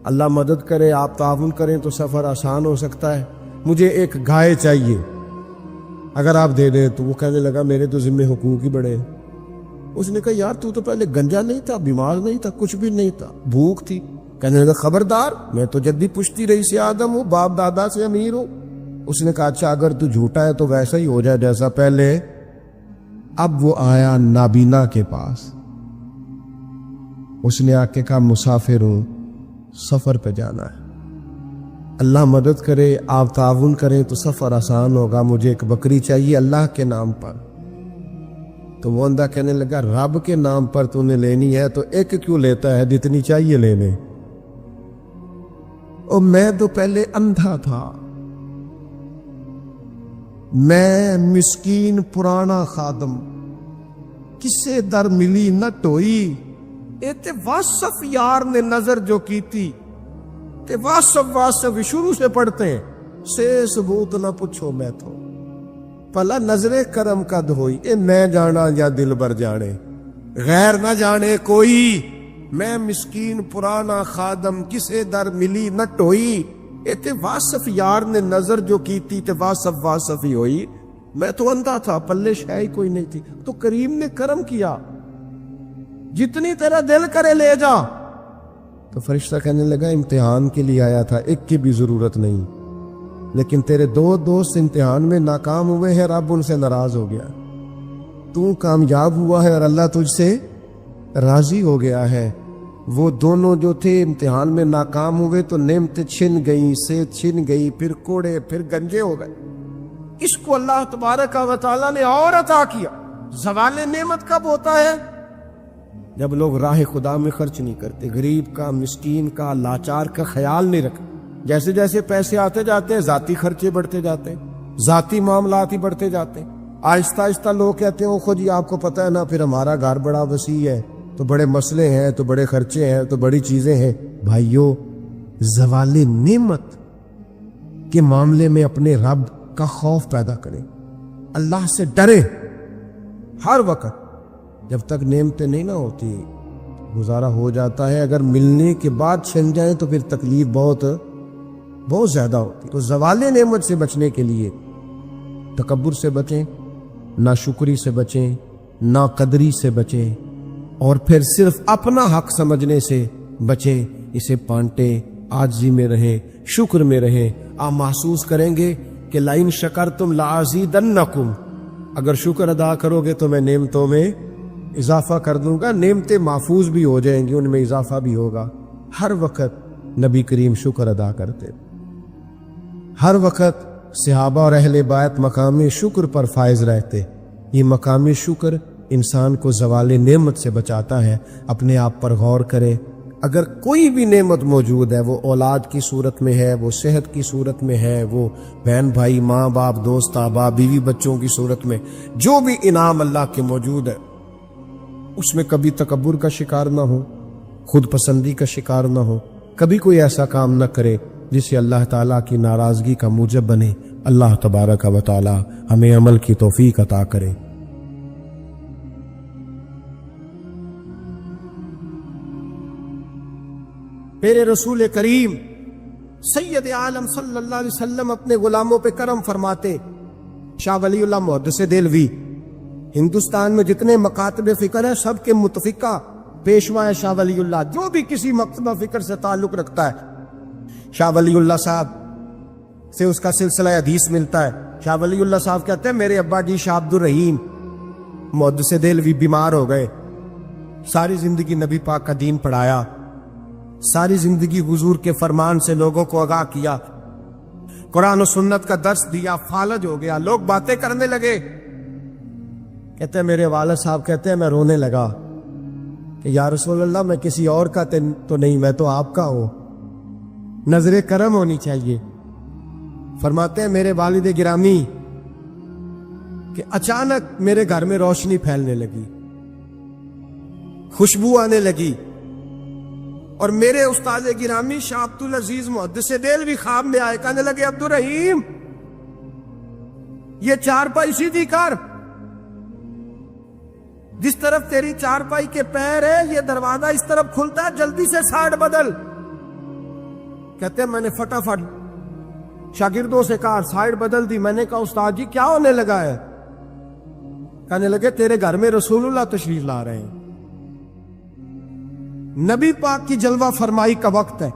اللہ مدد کرے، آپ تعاون کریں تو سفر آسان ہو سکتا ہے، مجھے ایک گائے چاہیے، اگر آپ دے دیں تو۔ وہ کہنے لگا میرے تو ذمے حقوق ہی بڑے ہیں۔ اس نے کہا یار تو پہلے گنجا نہیں تھا، بیمار نہیں تھا، کچھ بھی نہیں تھا، بھوک تھی۔ کہنے لگا خبردار، میں تو جدی پشتی رئیس آدم ہوں، باپ دادا سے امیر ہوں۔ اس نے کہا اچھا اگر تو جھوٹا ہے تو ویسا ہی ہو جائے جیسا پہلے۔ اب وہ آیا نابینا کے پاس، اس نے آ کے کہا مسافر ہوں، سفر پہ جانا ہے، اللہ مدد کرے، آپ تعاون کریں تو سفر آسان ہوگا، مجھے ایک بکری چاہیے اللہ کے نام پر۔ تو وہ اندھا کہنے لگا رب کے نام پر تو نے لینی ہے تو ایک کیوں لیتا ہے، جتنی چاہیے لے لے۔ اور میں تو پہلے اندھا تھا، میں مسکین پرانا خادم، کسے در ملی نہ ٹوئی، اے تے واصف یار نے نظر جو کی تھی، تے واصف شروع سے پڑھتے ہیں، سے ثبوت نہ پوچھو میں تو، پلا نظر کرم قد ہوئی، اے میں جانا یا دل بر جانے، غیر نہ جانے کوئی، میں مسکین پرانا خادم، کسے در ملی نہ ٹوئی، اے تے واصف یار نے نظر جو کی تھی، تے واصف ہی ہوئی، میں تو اندھا تھا، پلے شے ہی کوئی نہیں تھی، تو کریم نے کرم کیا، جتنی تیرا دل کرے لے جا۔ تو فرشتہ کہنے لگا امتحان کے لیے آیا تھا، ایک کی بھی ضرورت نہیں، لیکن تیرے دو دوست امتحان میں ناکام ہوئے ہیں، رب ان سے ناراض ہو گیا، تو کامیاب ہوا ہے اور اللہ تجھ سے راضی ہو گیا ہے۔ وہ دونوں جو تھے امتحان میں ناکام ہوئے تو نعمتیں چھن گئیں، صحت چھن گئی، پھر کوڑے، پھر گنجے ہو گئے۔ اس کو اللہ تبارک و تعالیٰ نے اور عطا کیا۔ زوال نعمت کب ہوتا ہے؟ جب لوگ راہ خدا میں خرچ نہیں کرتے، غریب کا، مسکین کا، لاچار کا خیال نہیں رکھتے۔ جیسے جیسے پیسے آتے جاتے ہیں ذاتی خرچے بڑھتے جاتے ہیں، ذاتی معاملات ہی بڑھتے جاتے ہیں۔ آہستہ آہستہ لوگ کہتے ہیں خود جی آپ کو پتہ ہے نا، پھر ہمارا گھر بڑا وسیع ہے تو بڑے مسئلے ہیں، تو بڑے خرچے ہیں، تو بڑی چیزیں ہیں۔ بھائیو، زوال نعمت کے معاملے میں اپنے رب کا خوف پیدا کریں، اللہ سے ڈریں ہر وقت۔ جب تک نعمتیں نہیں نہ ہوتی گزارا ہو جاتا ہے، اگر ملنے کے بعد چھن جائیں تو پھر تکلیف بہت زیادہ ہوتی۔ تو زوال نعمت سے بچنے کے لیے تکبر سے بچیں، ناشکری سے بچیں، ناقدری سے بچیں، اور پھر صرف اپنا حق سمجھنے سے بچیں۔ اسے پانٹیں، عاجزی میں رہیں، شکر میں رہیں۔ آپ محسوس کریں گے کہ لئن شکرتم لازیدنکم، اگر شکر ادا کرو گے تو میں نعمتوں میں اضافہ کر دوں گا، نعمتیں محفوظ بھی ہو جائیں گی، ان میں اضافہ بھی ہوگا۔ ہر وقت نبی کریم شکر ادا کرتے، ہر وقت صحابہ اور اہل بیت مقامی شکر پر فائز رہتے۔ یہ مقامی شکر انسان کو زوال نعمت سے بچاتا ہے۔ اپنے آپ پر غور کرے، اگر کوئی بھی نعمت موجود ہے، وہ اولاد کی صورت میں ہے، وہ صحت کی صورت میں ہے، وہ بہن بھائی، ماں باپ، دوست احباب، بیوی بچوں کی صورت میں، جو بھی انعام اللہ کے موجود ہے، اس میں کبھی تکبر کا شکار نہ ہو، خود پسندی کا شکار نہ ہو، کبھی کوئی ایسا کام نہ کرے جس سے اللہ تعالیٰ کی ناراضگی کا موجب بنے۔ اللہ تبارک و تعالی ہمیں عمل کی توفیق عطا کرے۔ میرے رسول کریم سید عالم صلی اللہ علیہ وسلم اپنے غلاموں پہ کرم فرماتے۔ شاہ ولی اللہ محدث دہلوی ہندوستان میں جتنے مکاتب فکر ہیں سب کے متفقہ پیشوا ہے شاہ ولی اللہ۔ جو بھی کسی مکتبہ فکر سے تعلق رکھتا ہے، شاہ ولی اللہ صاحب سے اس کا سلسلہ حدیث ملتا ہے۔ شاہ ولی اللہ صاحب کہتے ہیں میرے ابا جی شاہ عبد الرحیم محدث دہلوی بیمار ہو گئے، ساری زندگی نبی پاک کا دین پڑھایا، ساری زندگی حضور کے فرمان سے لوگوں کو آگاہ کیا، قرآن و سنت کا درس دیا، فالج ہو گیا، لوگ باتیں کرنے لگے۔ کہتے ہیں میرے والد صاحب کہتے ہیں میں رونے لگا کہ یا رسول اللہ میں کسی اور کا تو نہیں، میں تو آپ کا ہوں، نظر کرم ہونی چاہیے۔ فرماتے ہیں میرے والد گرامی کہ اچانک میرے گھر میں روشنی پھیلنے لگی، خوشبو آنے لگی، اور میرے استاد گرامی شاہ عبد العزیز محدث دہلوی خواب میں آئے، کہنے لگے عبد الرحیم یہ چارپائی سیدھی کر، جس طرف تیری چارپائی کے پیر ہے یہ دروازہ اس طرف کھلتا ہے، جلدی سے سائیڈ بدل۔ کہتے ہیں میں نے فٹافٹ شاگردوں سے کہا سائیڈ بدل دی۔ میں نے کہا استاد جی کیا ہونے لگا ہے؟ کہنے لگے تیرے گھر میں رسول اللہ تشریف لا رہے ہیں، نبی پاک کی جلوہ فرمائی کا وقت ہے۔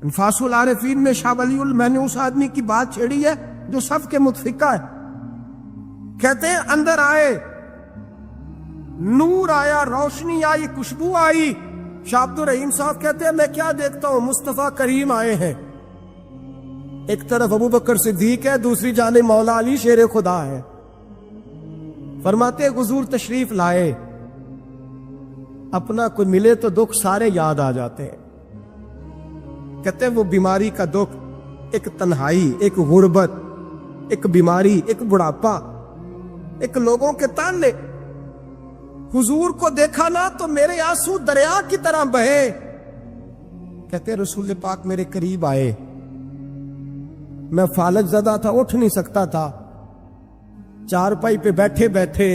انفاس العارفین میں شاہ ولی میں نے اس آدمی کی بات چھیڑی ہے جو سب کے متفقہ ہے۔ کہتے ہیں اندر آئے، نور آیا، روشنی آئی، خوشبو آئی۔ شاہ عبد الرحیم صاحب کہتے ہیں میں کیا دیکھتا ہوں، مصطفیٰ کریم آئے ہیں، ایک طرف ابو بکر صدیق ہے، دوسری جانب مولا علی شیر خدا ہے۔ فرماتے حضور تشریف لائے، اپنا کوئی ملے تو دکھ سارے یاد آ جاتے ہیں۔ کہتے ہیں وہ بیماری کا دکھ، ایک تنہائی، ایک غربت، ایک بیماری، ایک بڑھاپا، ایک لوگوں کے تانے، حضور کو دیکھا نا تو میرے آنسو دریا کی طرح بہے۔ کہتے ہیں رسول پاک میرے قریب آئے، میں فالج زدہ تھا، اٹھ نہیں سکتا تھا، چارپائی پہ بیٹھے بیٹھے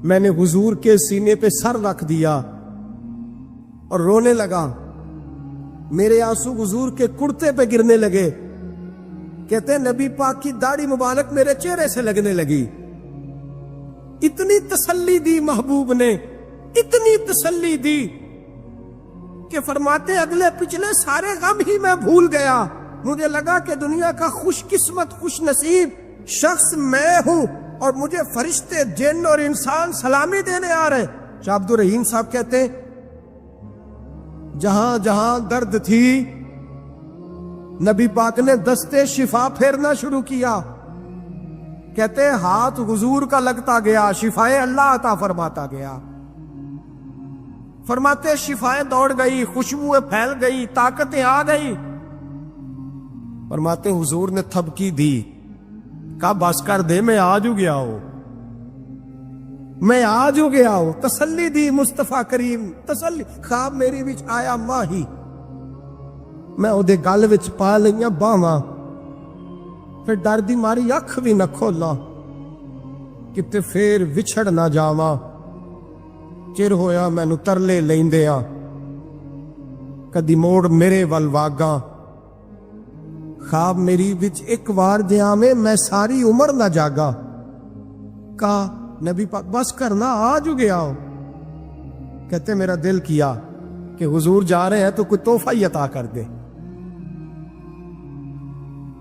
میں نے حضور کے سینے پہ سر رکھ دیا اور رونے لگا، میرے آنسو حضور کے کرتے پہ گرنے لگے۔ کہتے ہیں نبی پاک کی داڑھی مبارک میرے چہرے سے لگنے لگی۔ اتنی تسلی دی محبوب نے، اتنی تسلی دی کہ فرماتے اگلے پچھلے سارے غم ہی میں بھول گیا، مجھے لگا کہ دنیا کا خوش قسمت خوش نصیب شخص میں ہوں اور مجھے فرشتے جن اور انسان سلامی دینے آ رہے۔ شاہ عبد الرحیم صاحب کہتے ہیں جہاں جہاں درد تھی نبی پاک نے دستے شفا پھیرنا شروع کیا۔ کہتے ہاتھ حضور کا لگتا گیا، شفائے اللہ عطا فرماتا گیا. فرماتے شفائیں دوڑ گئی، خوشبوئیں پھیل گئی، طاقتیں آ گئی. فرماتے حضور نے تھپکی دی، کہا بس کر دے، میں آج ہو گیا ہوں، میں آج ہو گیا ہوں. تسلی دی مصطفیٰ کریم، تسلی. خواب میری وچ آیا ماہی، میں اودے گل وچ پا لئیاں باواں، پھر ڈر دی ماری اکھ بھی نہ کھولا، کتے پھر وچھڑ نہ جاواں. چر ہویا مینوں ترلے لیندیاں، کدی موڑ میرے ول واگاں. خواب میری وچ ایک وار دیا میں ساری عمر نہ جاگا. کہا نبی پاک بس کرنا، آج ہو گیا ہو. کہتے میرا دل کیا کہ حضور جا رہے ہیں تو کوئی تحفہ ہی عطا کر دے.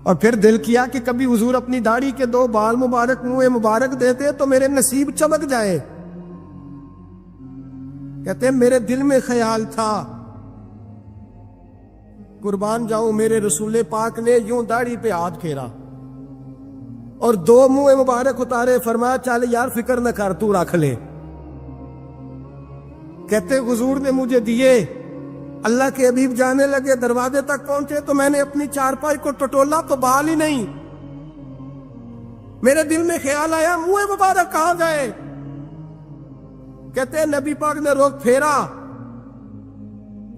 اور پھر دل کیا کہ کبھی حضور اپنی داڑھی کے 2 بال مبارک، منہ مبارک دیتے تو میرے نصیب چمک جائے. کہتے میرے دل میں خیال تھا، قربان جاؤں میرے رسول پاک نے یوں داڑھی پہ ہاتھ پھیرا اور 2 منہ مبارک اتارے، فرمایا چل یار فکر نہ کر، تو رکھ لے. کہتے حضور نے مجھے دیے، اللہ کے حبیب جانے لگے، دروازے تک پہنچے تو میں نے اپنی چارپائی کو ٹٹولا تو بال ہی نہیں. میرے دل میں خیال آیا منہ مبارک کہاں گئے. کہتے نبی پاک نے رخ پھیرا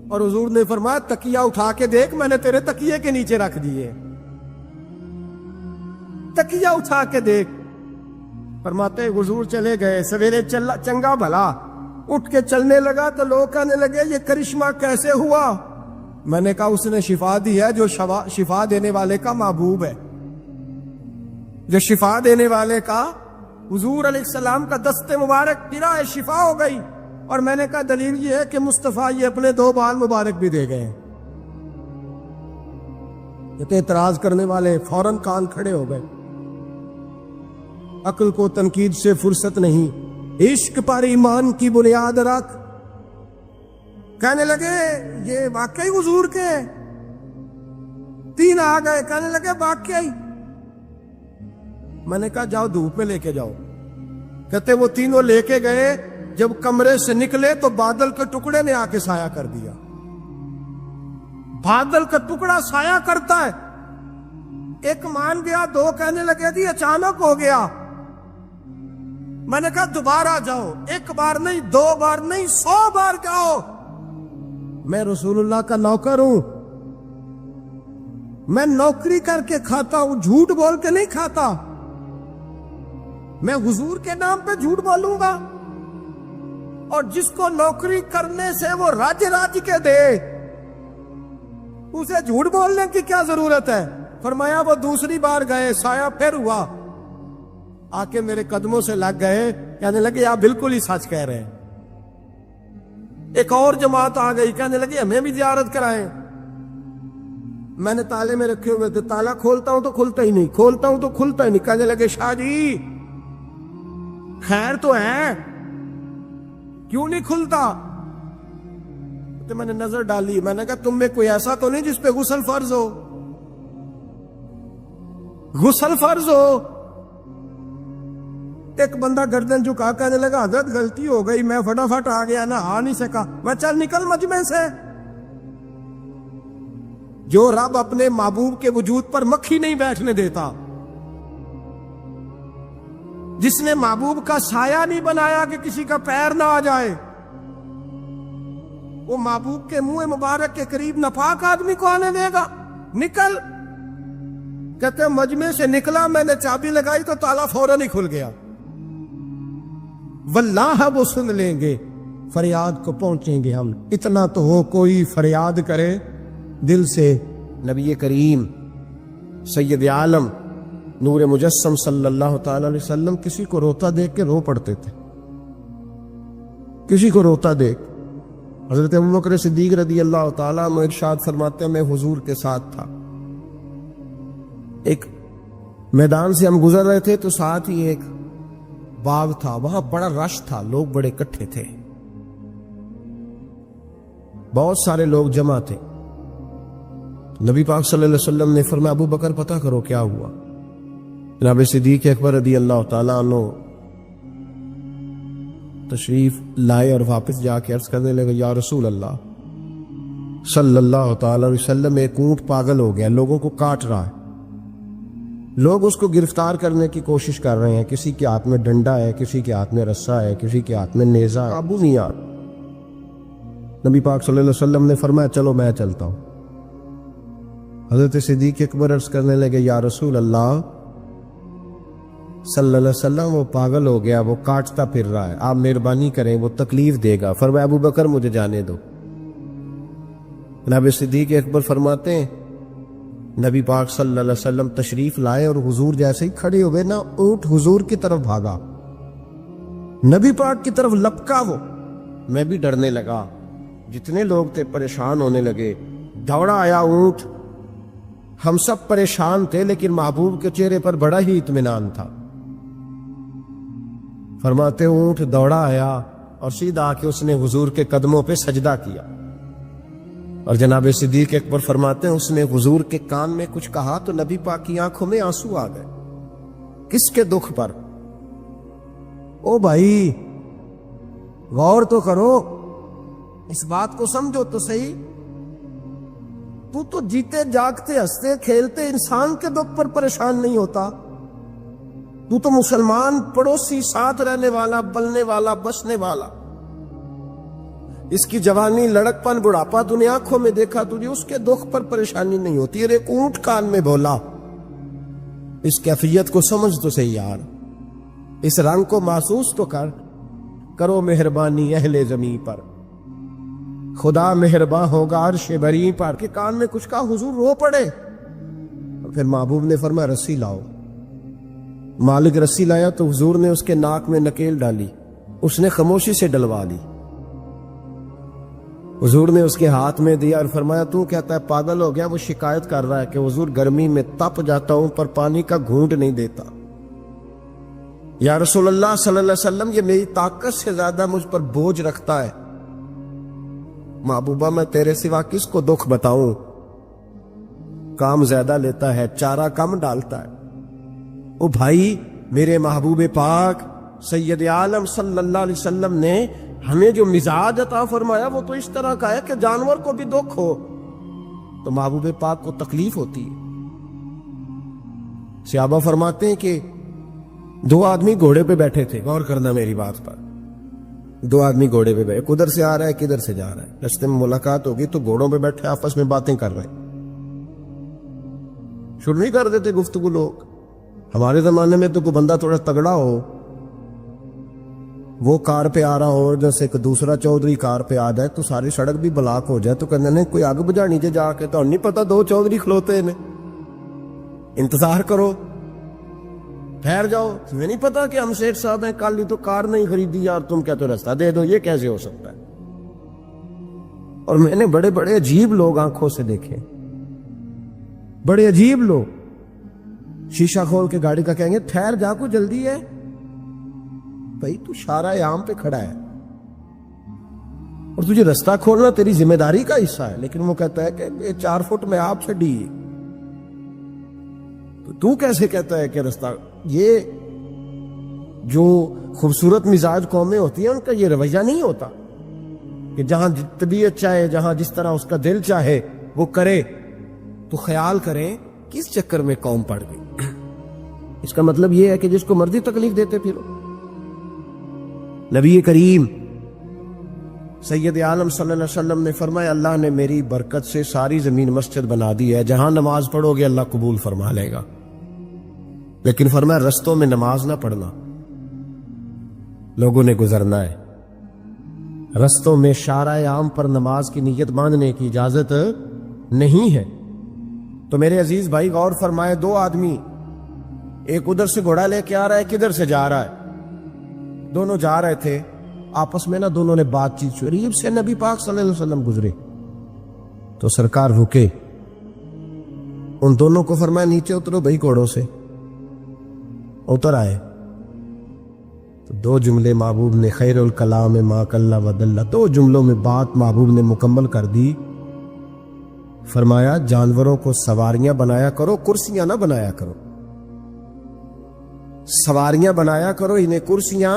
اور حضور نے فرمایا تکیہ اٹھا کے دیکھ، میں نے تیرے تکیے کے نیچے رکھ دیے. تکیہ اٹھا کے دیکھ. فرماتے حضور چلے گئے. سویرے چنگا بھلا اٹھ کے چلنے لگا تو لوگ کہنے لگے یہ کرشمہ کیسے ہوا. میں نے کہا اس نے شفا دی ہے، جو شفا دینے والے کا محبوب ہے، جو شفا دینے والے کا حضور علیہ السلام کا دست مبارک گرا ہے، شفا ہو گئی. اور میں نے کہا دلیل یہ ہے کہ مصطفیٰ یہ اپنے 2 بال مبارک بھی دے گئے. یہ اعتراض کرنے والے فوراً کان کھڑے ہو گئے. عقل کو تنقید سے فرصت نہیں، عشق پر ایمان کی بنیاد رکھ. کہنے لگے یہ واقعی حضور کے. 3 آ گئے، کہنے لگے واقعی. میں نے کہا جاؤ دھوپ میں لے کے جاؤ. کہتے وہ تینوں لے کے گئے. جب کمرے سے نکلے تو بادل کے ٹکڑے نے آ کے سایہ کر دیا. بادل کا ٹکڑا سایہ کرتا ہے. ایک مان گیا، 2 کہنے لگے جی اچانک ہو گیا. میں نے کہا دوبارہ جاؤ، 1 بار نہیں، 2 بار نہیں، 100 بار جاؤ. میں رسول اللہ کا نوکر ہوں، میں نوکری کر کے کھاتا ہوں، جھوٹ بول کے نہیں کھاتا. میں حضور کے نام پہ جھوٹ بولوں گا؟ اور جس کو نوکری کرنے سے وہ راج کے دے، اسے جھوٹ بولنے کی کیا ضرورت ہے. فرمایا وہ دوسری بار گئے، سایہ پھر ہوا، آ کے میرے قدموں سے لگ گئے، کہنے لگے آپ بالکل ہی سچ کہہ رہے ہیں. ایک اور جماعت آ گئی، کہنے لگے ہمیں بھی زیارت کرائیں. میں نے تالے میں رکھے ہوئے تھے، تالا کھولتا ہوں تو کھلتا ہی نہیں، کھولتا ہوں تو کھلتا ہی نہیں. کہنے لگے شاہ جی خیر تو ہے، کیوں نہیں کھلتا؟ تو میں نے نظر ڈالی، میں نے کہا تم میں کوئی ایسا تو نہیں جس پہ غسل فرض ہو؟ غسل فرض ہو. ایک بندہ گردن جھکا کہنے لگا حضرت غلطی ہو گئی، میں فٹافٹ آ گیا، نہ آ نہیں سکا. میں چل نکل مجمع سے. جو رب اپنے محبوب کے وجود پر مکھی نہیں بیٹھنے دیتا، جس نے محبوب کا سایہ نہیں بنایا کہ کسی کا پیر نہ آ جائے، وہ محبوب کے منہ مبارک کے قریب ناپاک آدمی کو آنے دے گا؟ نکل. کہتے مجمع سے نکلا، میں نے چابی لگائی تو تالا فوراً ہی کھل گیا. واللہ وہ سن لیں گے، فریاد کو پہنچیں گے ہم. اتنا تو ہو کوئی فریاد کرے دل سے. نبی کریم سید عالم نور مجسم صلی اللہ تعالی علیہ وسلم کسی کو روتا دیکھ کے رو پڑتے تھے. کسی کو روتا دیکھ. حضرت ابوبکر صدیق رضی اللہ تعالیٰ عنہ ارشاد فرماتے ہیں میں حضور کے ساتھ تھا. ایک میدان سے ہم گزر رہے تھے تو ساتھ ہی ایک باغ تھا، وہاں بڑا رش تھا، لوگ بڑے اکٹھے تھے، بہت سارے لوگ جمع تھے. نبی پاک صلی اللہ علیہ وسلم نے فرمایا ابو بکر پتہ کرو کیا ہوا. جناب صدیق اکبر رضی اللہ تعالیٰ عنہ تشریف لائے اور واپس جا کے عرض کرنے لگے یا رسول اللہ صلی اللہ تعالی علیہ وسلم، ایک اونٹ پاگل ہو گیا، لوگوں کو کاٹ رہا ہے، لوگ اس کو گرفتار کرنے کی کوشش کر رہے ہیں، کسی کے ہاتھ میں ڈنڈا ہے، کسی کے ہاتھ میں رسا ہے، کسی کے ہاتھ میں نیزہ ہے، قابو نہیں آ رہا۔ نبی پاک صلی اللہ علیہ وسلم نے فرمایا چلو میں چلتا ہوں۔ حضرت صدیق اکبر عرض کرنے لگے یا رسول اللہ صلی اللہ علیہ وسلم، وہ پاگل ہو گیا، وہ کاٹتا پھر رہا ہے، آپ مہربانی کریں، وہ تکلیف دے گا۔ فرمایا ابو بکر مجھے جانے دو۔ جناب صدیق اکبر فرماتے ہیں نبی پاک صلی اللہ علیہ وسلم تشریف لائے اور حضور جیسے ہی کھڑے ہوئے نا، اونٹ حضور کی طرف بھاگا، نبی پاک کی طرف لپکا، وہ میں بھی ڈرنے لگا، جتنے لوگ تھے پریشان ہونے لگے، دوڑا آیا اونٹ، ہم سب پریشان تھے لیکن محبوب کے چہرے پر بڑا ہی اطمینان تھا۔ فرماتے اونٹ دوڑا آیا اور سیدھا آ کے اس نے حضور کے قدموں پہ سجدہ کیا، اور جناب صدیق اکبر فرماتے ہیں اس نے حضور کے کان میں کچھ کہا تو نبی پاک کی آنکھوں میں آنسو آ گئے۔ کس کے دکھ پر؟ او بھائی غور تو کرو، اس بات کو سمجھو تو صحیح، تو جیتے جاگتے ہنستے کھیلتے انسان کے دکھ پر پریشان نہیں ہوتا، تو مسلمان پڑوسی ساتھ رہنے والا، بلنے والا، بسنے والا، اس کی جوانی لڑک پن بڑھاپا تو نے آنکھوں میں دیکھا، تجھے اس کے دکھ پر پریشانی نہیں ہوتی۔ اور ایک اونٹ کان میں بولا، اس کیفیت کو سمجھ تو صحیح یار، اس رنگ کو محسوس تو کرو مہربانی اہل زمین پر، خدا مہرباں ہوگا عرش بری پر، کہ کان میں کچھ کہا، حضور رو پڑے، اور پھر محبوب نے فرمایا رسی لاؤ۔ مالک رسی لایا تو حضور نے اس کے ناک میں نکیل ڈالی، اس نے خاموشی سے ڈلوا لی، حضور نے اس کے ہاتھ میں دیا اور فرمایا تو کہتا ہے پاگل ہو گیا، وہ شکایت کر رہا ہے کہ حضور گرمی میں تپ جاتا ہوں پر پانی کا گھونٹ نہیں دیتا، یا رسول اللہ صلی اللہ علیہ وسلم یہ میری طاقت سے زیادہ مجھ پر بوجھ رکھتا ہے، محبوبہ میں تیرے سوا کس کو دکھ بتاؤں، کام زیادہ لیتا ہے، چارہ کم ڈالتا ہے۔ او بھائی میرے محبوب پاک سید عالم صلی اللہ علیہ وسلم نے ہمیں جو مزاج عطا فرمایا وہ تو اس طرح کا ہے کہ جانور کو بھی دکھ ہو تو محبوب پاک کو تکلیف ہوتی ہے۔ صحابہ فرماتے ہیں کہ دو آدمی گھوڑے پہ بیٹھے تھے، غور کرنا میری بات پر، دو آدمی گھوڑے پہ بیٹھے، کدھر سے آ رہا ہے کدھر سے جا رہا ہے، رستے میں ملاقات ہوگی تو گھوڑوں پہ بیٹھے آپس میں باتیں کر رہے ہیں، شروع نہیں کر دیتے گفتگو لوگ۔ ہمارے زمانے میں تو کوئی بندہ تھوڑا تگڑا ہو، وہ کار پہ آ رہا ہو، جیسے ایک دوسرا چودھری کار پہ آ جائے تو ساری سڑک بھی بلاک ہو جائے تو کہنے کوئی آگ بجھا نیچے جا کے، تو نہیں پتا دو چودھری کھلوتے ہیں، انتظار کرو، ٹھہر جاؤ، تمہیں نہیں پتا کہ ہم سیٹھ صاحب ہیں، کل ہی تو کار نہیں خریدی یار، تم کہتے ہو رستہ دے دو، یہ کیسے ہو سکتا ہے؟ اور میں نے بڑے بڑے عجیب لوگ آنکھوں سے دیکھے، بڑے عجیب لوگ شیشہ کھول کے گاڑی کا کہیں گے ٹھہر جا کو جلدی ہے، بھائی تو شارع عام پہ کھڑا ہے اور تجھے رستہ کھولنا تیری ذمہ داری کا حصہ ہے، لیکن وہ کہتا ہے کہ 4 فٹ میں آپ سے ڈی، تو کیسے کہتا ہے کہ رستہ؟ یہ جو خوبصورت مزاج قومیں ہوتی ہیں ان کا یہ رویہ نہیں ہوتا کہ جہاں طبیعت چاہے، جہاں جس طرح اس کا دل چاہے وہ کرے، تو خیال کریں کس چکر میں قوم پڑ گئی۔ اس کا مطلب یہ ہے کہ جس کو مرضی تکلیف دیتے پھرو۔ نبی کریم سید عالم صلی اللہ علیہ وسلم نے فرمایا اللہ نے میری برکت سے ساری زمین مسجد بنا دی ہے، جہاں نماز پڑھو گے اللہ قبول فرما لے گا، لیکن فرمایا رستوں میں نماز نہ پڑھنا، لوگوں نے گزرنا ہے، رستوں میں شارع عام پر نماز کی نیت باندھنے کی اجازت نہیں ہے۔ تو میرے عزیز بھائی غور فرمائے، دو آدمی، ایک ادھر سے گھوڑا لے کے آ رہا ہے، کدھر سے جا رہا ہے، دونوں جا رہے تھے، آپس میں دونوں نے بات چیت قریب سے نبی پاک صلی اللہ علیہ وسلم گزرے تو سرکار رکے، ان دونوں کو فرمایا نیچے اترو بھائی گھوڑوں سے، اتر آئے تو 2 جملے محبوب نے، خیر الکلام ما قل و دل، 2 جملوں میں بات محبوب نے مکمل کر دی۔ فرمایا جانوروں کو سواریاں بنایا کرو، کرسیاں نہ بنایا کرو۔ سواریاں بنایا کرو انہیں کرسیاں،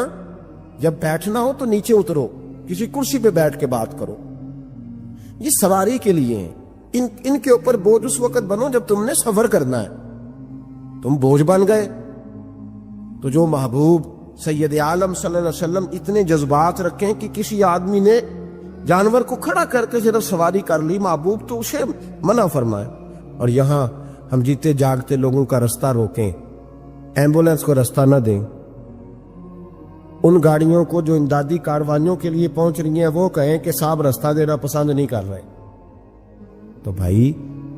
جب بیٹھنا ہو تو نیچے اترو، کسی کرسی پہ بیٹھ کے بات کرو، یہ سواری کے لیے ہیں، ان کے اوپر بوجھ اس وقت بنو جب تم نے سفر کرنا ہے، تم بوجھ بن گئے۔ تو جو محبوب سید عالم صلی اللہ علیہ وسلم اتنے جذبات رکھیں کہ کسی آدمی نے جانور کو کھڑا کر کے صرف سواری کر لی، محبوب تو اسے منع فرمائے، اور یہاں ہم جیتے جاگتے لوگوں کا رستہ روکیں، ایمبولینس کو رستہ نہ دیں، ان گاڑیوں کو جو امدادی کاروانیوں کے لیے پہنچ رہی ہیں وہ کہیں کہ صاحب رستہ دینا پسند نہیں کر رہے۔ تو بھائی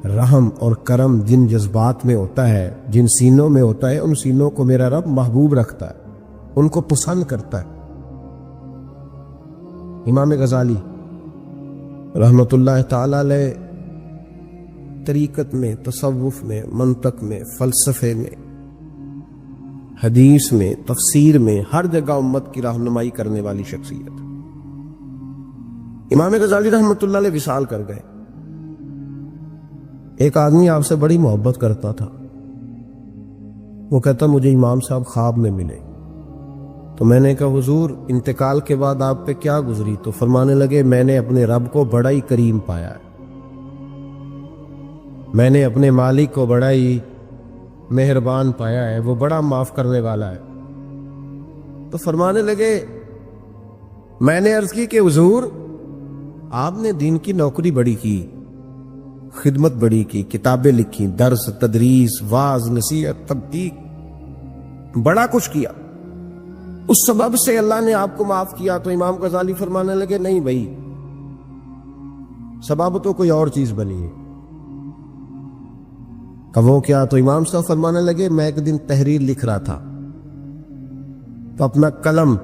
رحم اور کرم جن جذبات میں ہوتا ہے، جن سینوں میں ہوتا ہے، ان سینوں کو میرا رب محبوب رکھتا ہے، ان کو پسند کرتا ہے۔ امام غزالی رحمت اللہ تعالی علیہ طریقت میں، تصوف میں، منطق میں، فلسفے میں، حدیث میں، تفسیر میں، ہر جگہ امت کی رہنمائی کرنے والی شخصیت۔ امام غزالی رحمت اللہ علیہ وصال کر گئے۔ ایک آدمی آپ سے بڑی محبت کرتا تھا، وہ کہتا مجھے امام صاحب خواب میں ملے، تو میں نے کہا حضور انتقال کے بعد آپ پہ کیا گزری؟ تو فرمانے لگے میں نے اپنے رب کو بڑا ہی کریم پایا ہے، میں نے اپنے مالک کو بڑا ہی مہربان پایا ہے، وہ بڑا معاف کرنے والا ہے۔ تو فرمانے لگے میں نے عرض کی کہ حضور آپ نے دین کی نوکری بڑی کی، خدمت بڑی کی، کتابیں لکھی، درس، تدریس، واعظ، نصیحت، تبلیغ، بڑا کچھ کیا، اس سبب سے اللہ نے آپ کو معاف کیا۔ تو امام غزالی فرمانے لگے نہیں بھائی، سبب تو کوئی اور چیز بنی ہے۔ کہ وہ کیا؟ تو امام صاحب فرمانے لگے میں ایک دن تحریر لکھ رہا تھا تو اپنا قلم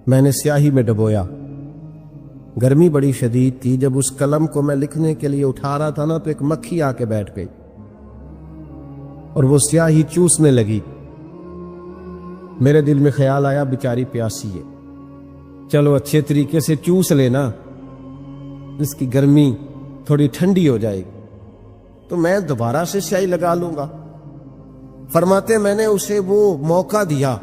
میں نے سیاہی میں ڈبویا، گرمی بڑی شدید تھی، جب اس قلم کو میں لکھنے کے لیے اٹھا رہا تھا نا تو ایک مکھی آ کے بیٹھ گئی اور وہ سیاہی چوسنے لگی۔ میرے دل میں خیال آیا بیچاری پیاسی ہے، چلو اچھے طریقے سے چوس لینا، اس کی گرمی تھوڑی ٹھنڈی ہو جائے گی تو میں دوبارہ سے سیاہی لگا لوں گا۔ فرماتے میں نے اسے وہ موقع دیا،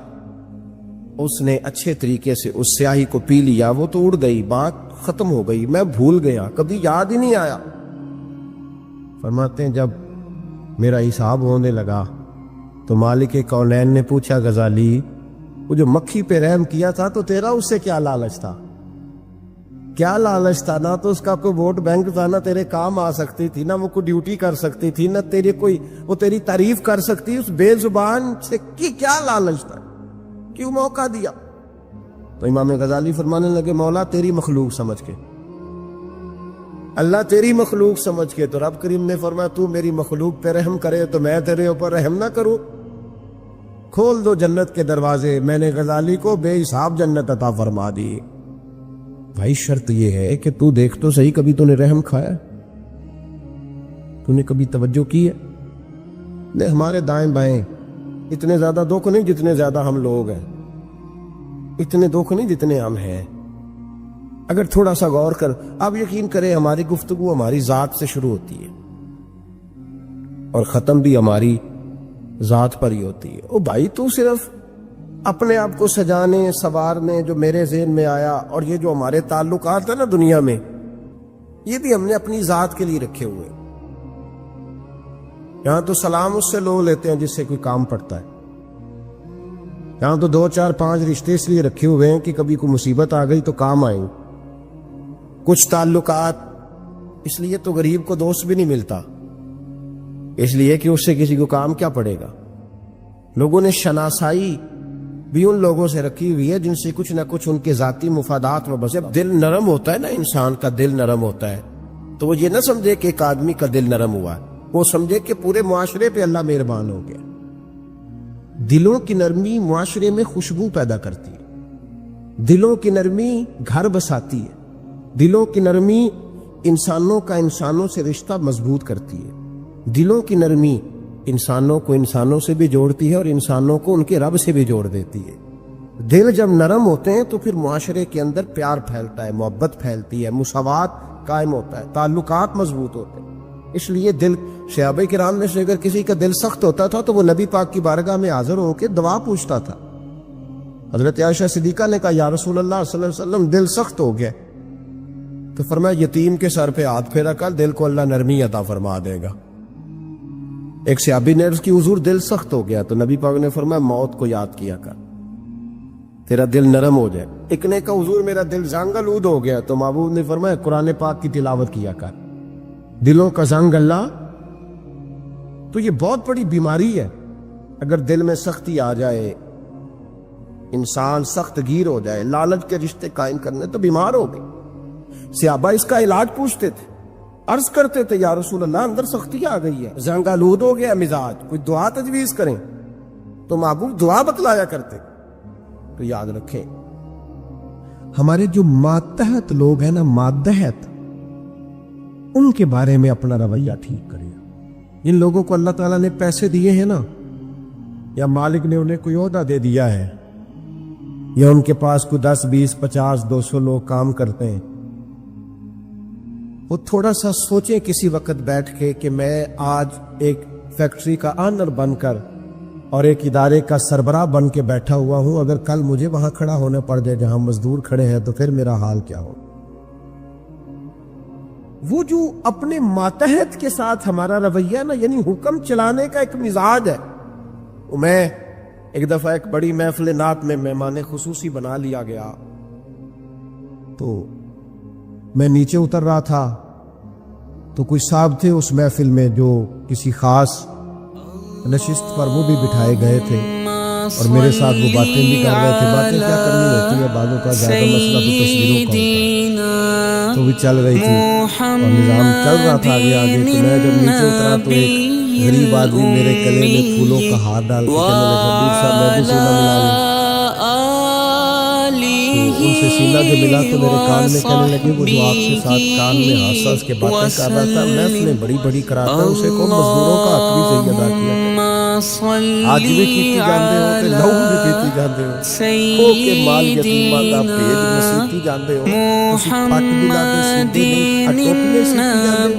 اس نے اچھے طریقے سے اس سیاہی کو پی لیا، وہ تو اڑ گئی، بات ختم ہو گئی، میں بھول گیا، کبھی یاد ہی نہیں آیا۔ فرماتے ہیں جب میرا حساب ہونے لگا تو مالک کونین نے پوچھا غزالی وہ جو مکھی پہ رحم کیا تھا تو تیرا اس سے کیا لالچ تھا؟ کیا لالچ تھا؟ نہ تو اس کا کوئی ووٹ بینک تھا، نہ تیرے کام آ سکتی تھی، نہ وہ کوئی ڈیوٹی کر سکتی تھی، نہ تیرے کوئی وہ تیری تعریف کر سکتی، اس بے زبان سے کی کیا لالچ تھا؟ کیوں موقع دیا؟ تو امام غزالی فرمانے لگے مولا تیری مخلوق سمجھ کے، اللہ تیری مخلوق سمجھ کے۔ تو رب کریم نے فرمایا تو میری مخلوق پہ رحم کرے تو میں تیرے اوپر رحم نہ کروں؟ کھول دو جنت کے دروازے، میں نے غزالی کو بے حساب جنت عطا فرما دی۔ بھائی شرط یہ ہے کہ تو دیکھ تو صحیح، کبھی تو نے رحم کھایا؟ تو نے کبھی توجہ کی ہے؟ نہیں، ہمارے دائیں بائیں اتنے زیادہ دکھ نہیں جتنے زیادہ ہم لوگ ہیں، اتنے دکھ نہیں جتنے ہم ہیں۔ اگر تھوڑا سا غور کر، آپ یقین کریں ہماری گفتگو ہماری ذات سے شروع ہوتی ہے اور ختم بھی ہماری ذات پر ہی ہوتی ہے۔ او بھائی تو صرف اپنے آپ کو سجانے سنوارنے جو میرے ذہن میں آیا، اور یہ جو ہمارے تعلقات ہیں نا دنیا میں، یہ بھی ہم نے اپنی ذات کے لیے رکھے ہوئے۔ یہاں تو سلام اس سے لوگ لیتے ہیں جس سے کوئی کام پڑتا ہے، یہاں تو 2 4 5 رشتے اس لیے رکھے ہوئے ہیں کہ کبھی کوئی مصیبت آ گئی تو کام آئیں۔ کچھ تعلقات اس لیے تو غریب کو دوست بھی نہیں ملتا، اس لیے کہ اس سے کسی کو کام کیا پڑے گا۔ لوگوں نے شناسائی بھی ان لوگوں سے رکھی ہوئی ہے جن سے کچھ نہ کچھ ان کے ذاتی مفادات میں بس۔ جب دل نرم ہوتا ہے نا، انسان کا دل نرم ہوتا ہے تو وہ یہ نہ سمجھے کہ ایک آدمی کا دل نرم ہوا ہے، وہ سمجھے کہ پورے معاشرے پہ اللہ مہربان ہو گیا۔ دلوں کی نرمی معاشرے میں خوشبو پیدا کرتی ہے، دلوں کی نرمی گھر بساتی ہے، دلوں کی نرمی انسانوں کا انسانوں سے رشتہ مضبوط کرتی ہے، دلوں کی نرمی انسانوں کو انسانوں سے بھی جوڑتی ہے اور انسانوں کو ان کے رب سے بھی جوڑ دیتی ہے۔ دل جب نرم ہوتے ہیں تو پھر معاشرے کے اندر پیار پھیلتا ہے، محبت پھیلتی ہے، مساوات قائم ہوتا ہے، تعلقات مضبوط ہوتے ہیں۔ اس لیے دل صحابہ کرام میں سے اگر کسی کا دل سخت ہوتا تھا تو وہ نبی پاک کی بارگاہ میں حاضر ہو کے دعا پوچھتا تھا. حضرت عائشہ صدیقہ نے کہا یا رسول اللہ صلی اللہ علیہ وسلم دل سخت ہو گیا. تو فرمایا یتیم کے سر پہ ہاتھ پھیرا کر, دل کو اللہ نرمی عطا فرما دے گا. ایک صحابی نے عرض کی حضور دل سخت ہو گیا, تو نبی پاک نے فرمایا موت کو یاد کیا کر, تیرا دل نرم ہو جائے. ایک نے کہا حضور میرا دل زنگ آلود ہو گیا, تو محبوب نے فرمایا قرآن پاک کی تلاوت کیا کر. دلوں کا زنگ اللہ, تو یہ بہت بڑی بیماری ہے. اگر دل میں سختی آ جائے, انسان سخت گیر ہو جائے, لالچ کے رشتے قائم کرنے, تو بیمار ہو گئے. صحابہ اس کا علاج پوچھتے تھے, عرض کرتے تھے یا رسول اللہ اندر سختی آ گئی ہے, زنگ آلود ہو گیا مزاج, کوئی دعا تجویز کریں. تو محبوب دعا بتلایا کرتے. تو یاد رکھیں ہمارے جو ماتحت لوگ ہیں نا, مادحت, ان کے بارے میں اپنا رویہ ٹھیک کریں. جن لوگوں کو اللہ تعالیٰ نے پیسے دیے ہیں نا, یا مالک نے انہیں کوئی عہدہ دے دیا ہے, یا ان کے پاس کوئی 10 20 50 200 لوگ کام کرتے ہیں, وہ تھوڑا سا سوچیں کسی وقت بیٹھ کے کہ میں آج ایک فیکٹری کا آنر بن کر اور ایک ادارے کا سربراہ بن کے بیٹھا ہوا ہوں, اگر کل مجھے وہاں کھڑا ہونا پڑ جائے جہاں مزدور کھڑے ہیں, تو پھر میرا حال کیا ہو. وہ جو اپنے ماتحت کے ساتھ ہمارا رویہ نا, یعنی حکم چلانے کا ایک مزاج ہے. میں ایک دفعہ ایک بڑی محفل نعت میں مہمان خصوصی بنا لیا گیا, تو میں نیچے اتر رہا تھا, تو کوئی صاحب تھے اس محفل میں جو کسی خاص نشست پر وہ بھی بٹھائے گئے تھے, اور میرے ساتھ وہ باتیں بھی کر رہے تھے. باتیں کیا کرنی ہوتی ہیں, بعضوں کا زیادہ مسئلہ تو تصویروں کا ہوتا ہے, تو بھی چل رہی تھی اور نظام چل رہا تھا آگے آگے. تو میں جب نیچے اترا تو ایک غریب آدمی میرے گلے میں پھولوں کا ہار ڈال کے کہنے لگا پیر صاحب میں بھی سینہ ملا لوں. تو ان سے سینہ جو ملا تو میرے کان میں کہنے لگے وہ جو آپ کے ساتھ کان میں ہنسا اس کے باتیں کر رہا تھا, محفلیں بڑی بڑی کراتا ہے, اسے کو مزدوروں کا حق بھی صحیح ادا کیا کرے. آج بھی کیتی جاندے ہو تے لہو بھی پیتی جاندے ہو, ہو کے مال یتیماں دا پیٹ مسیتی جاندے ہو, تسی پٹ بھی لاتے سیدھے نہیں, اٹوپیے سیتی جاندے ہو,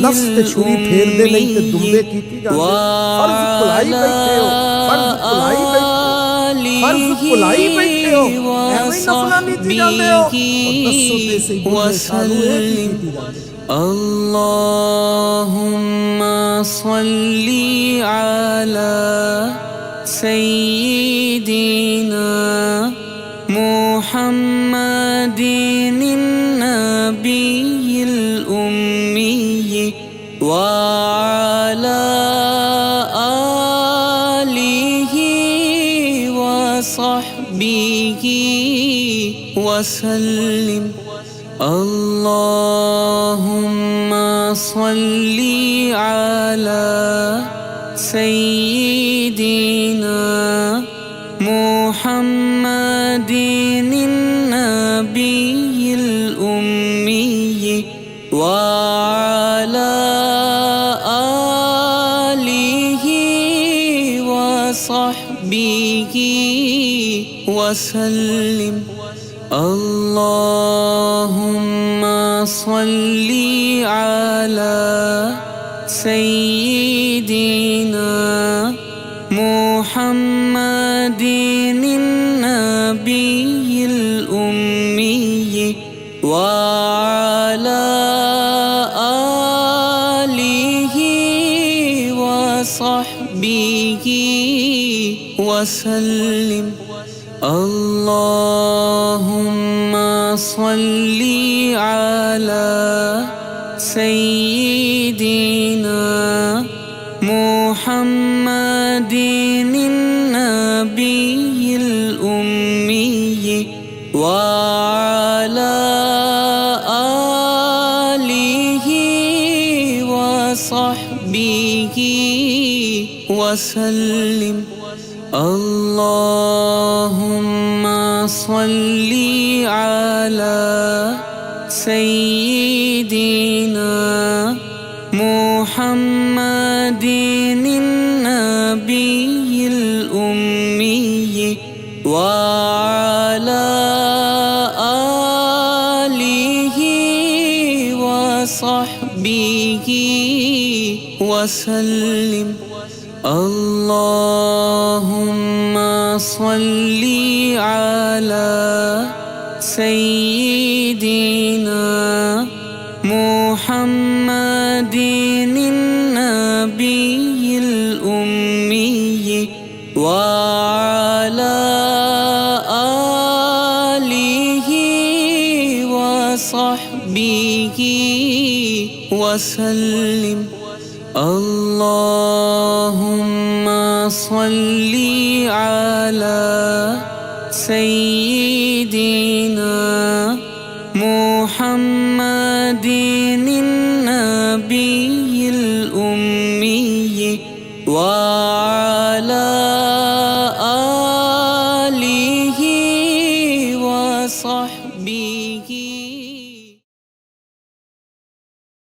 نفس تے چھری پھیر دے نہیں تے دمبے کیتی جاندے ہو. فرض بھلائی بیٹھے ہو, فرض بھلائی بیٹھے ہو, فرض بھلائی بیٹھے ہو, ایویں نفلہ نیتی جاندے ہو, اور دسو تے سے گزرے سالو ایک ہی کیتی جاندے ہو. اللهم صل على سيدنا محمد النبي الأمي وعلى آله وصحبه وسلم. اللهم صل على سيدنا محمد النبي الأمي وعلى آله وصحبه وسلم. اللهم صل على سيدنا محمد النبي الأمي وعلى آله وصحبه وسلم. اللهم صل على سيدنا محمد النبي الأمي وعلى آله وصحبه وسلم. اللهم صل على سيدنا محمد النبي الأمي وعلى آله وصحبه وصحبه وسلم اللهم صل على سيدنا محمد النبي الأمي وعلى آله وصحبه وسلم اللهم صل على سيدنا محمد النبي الأمي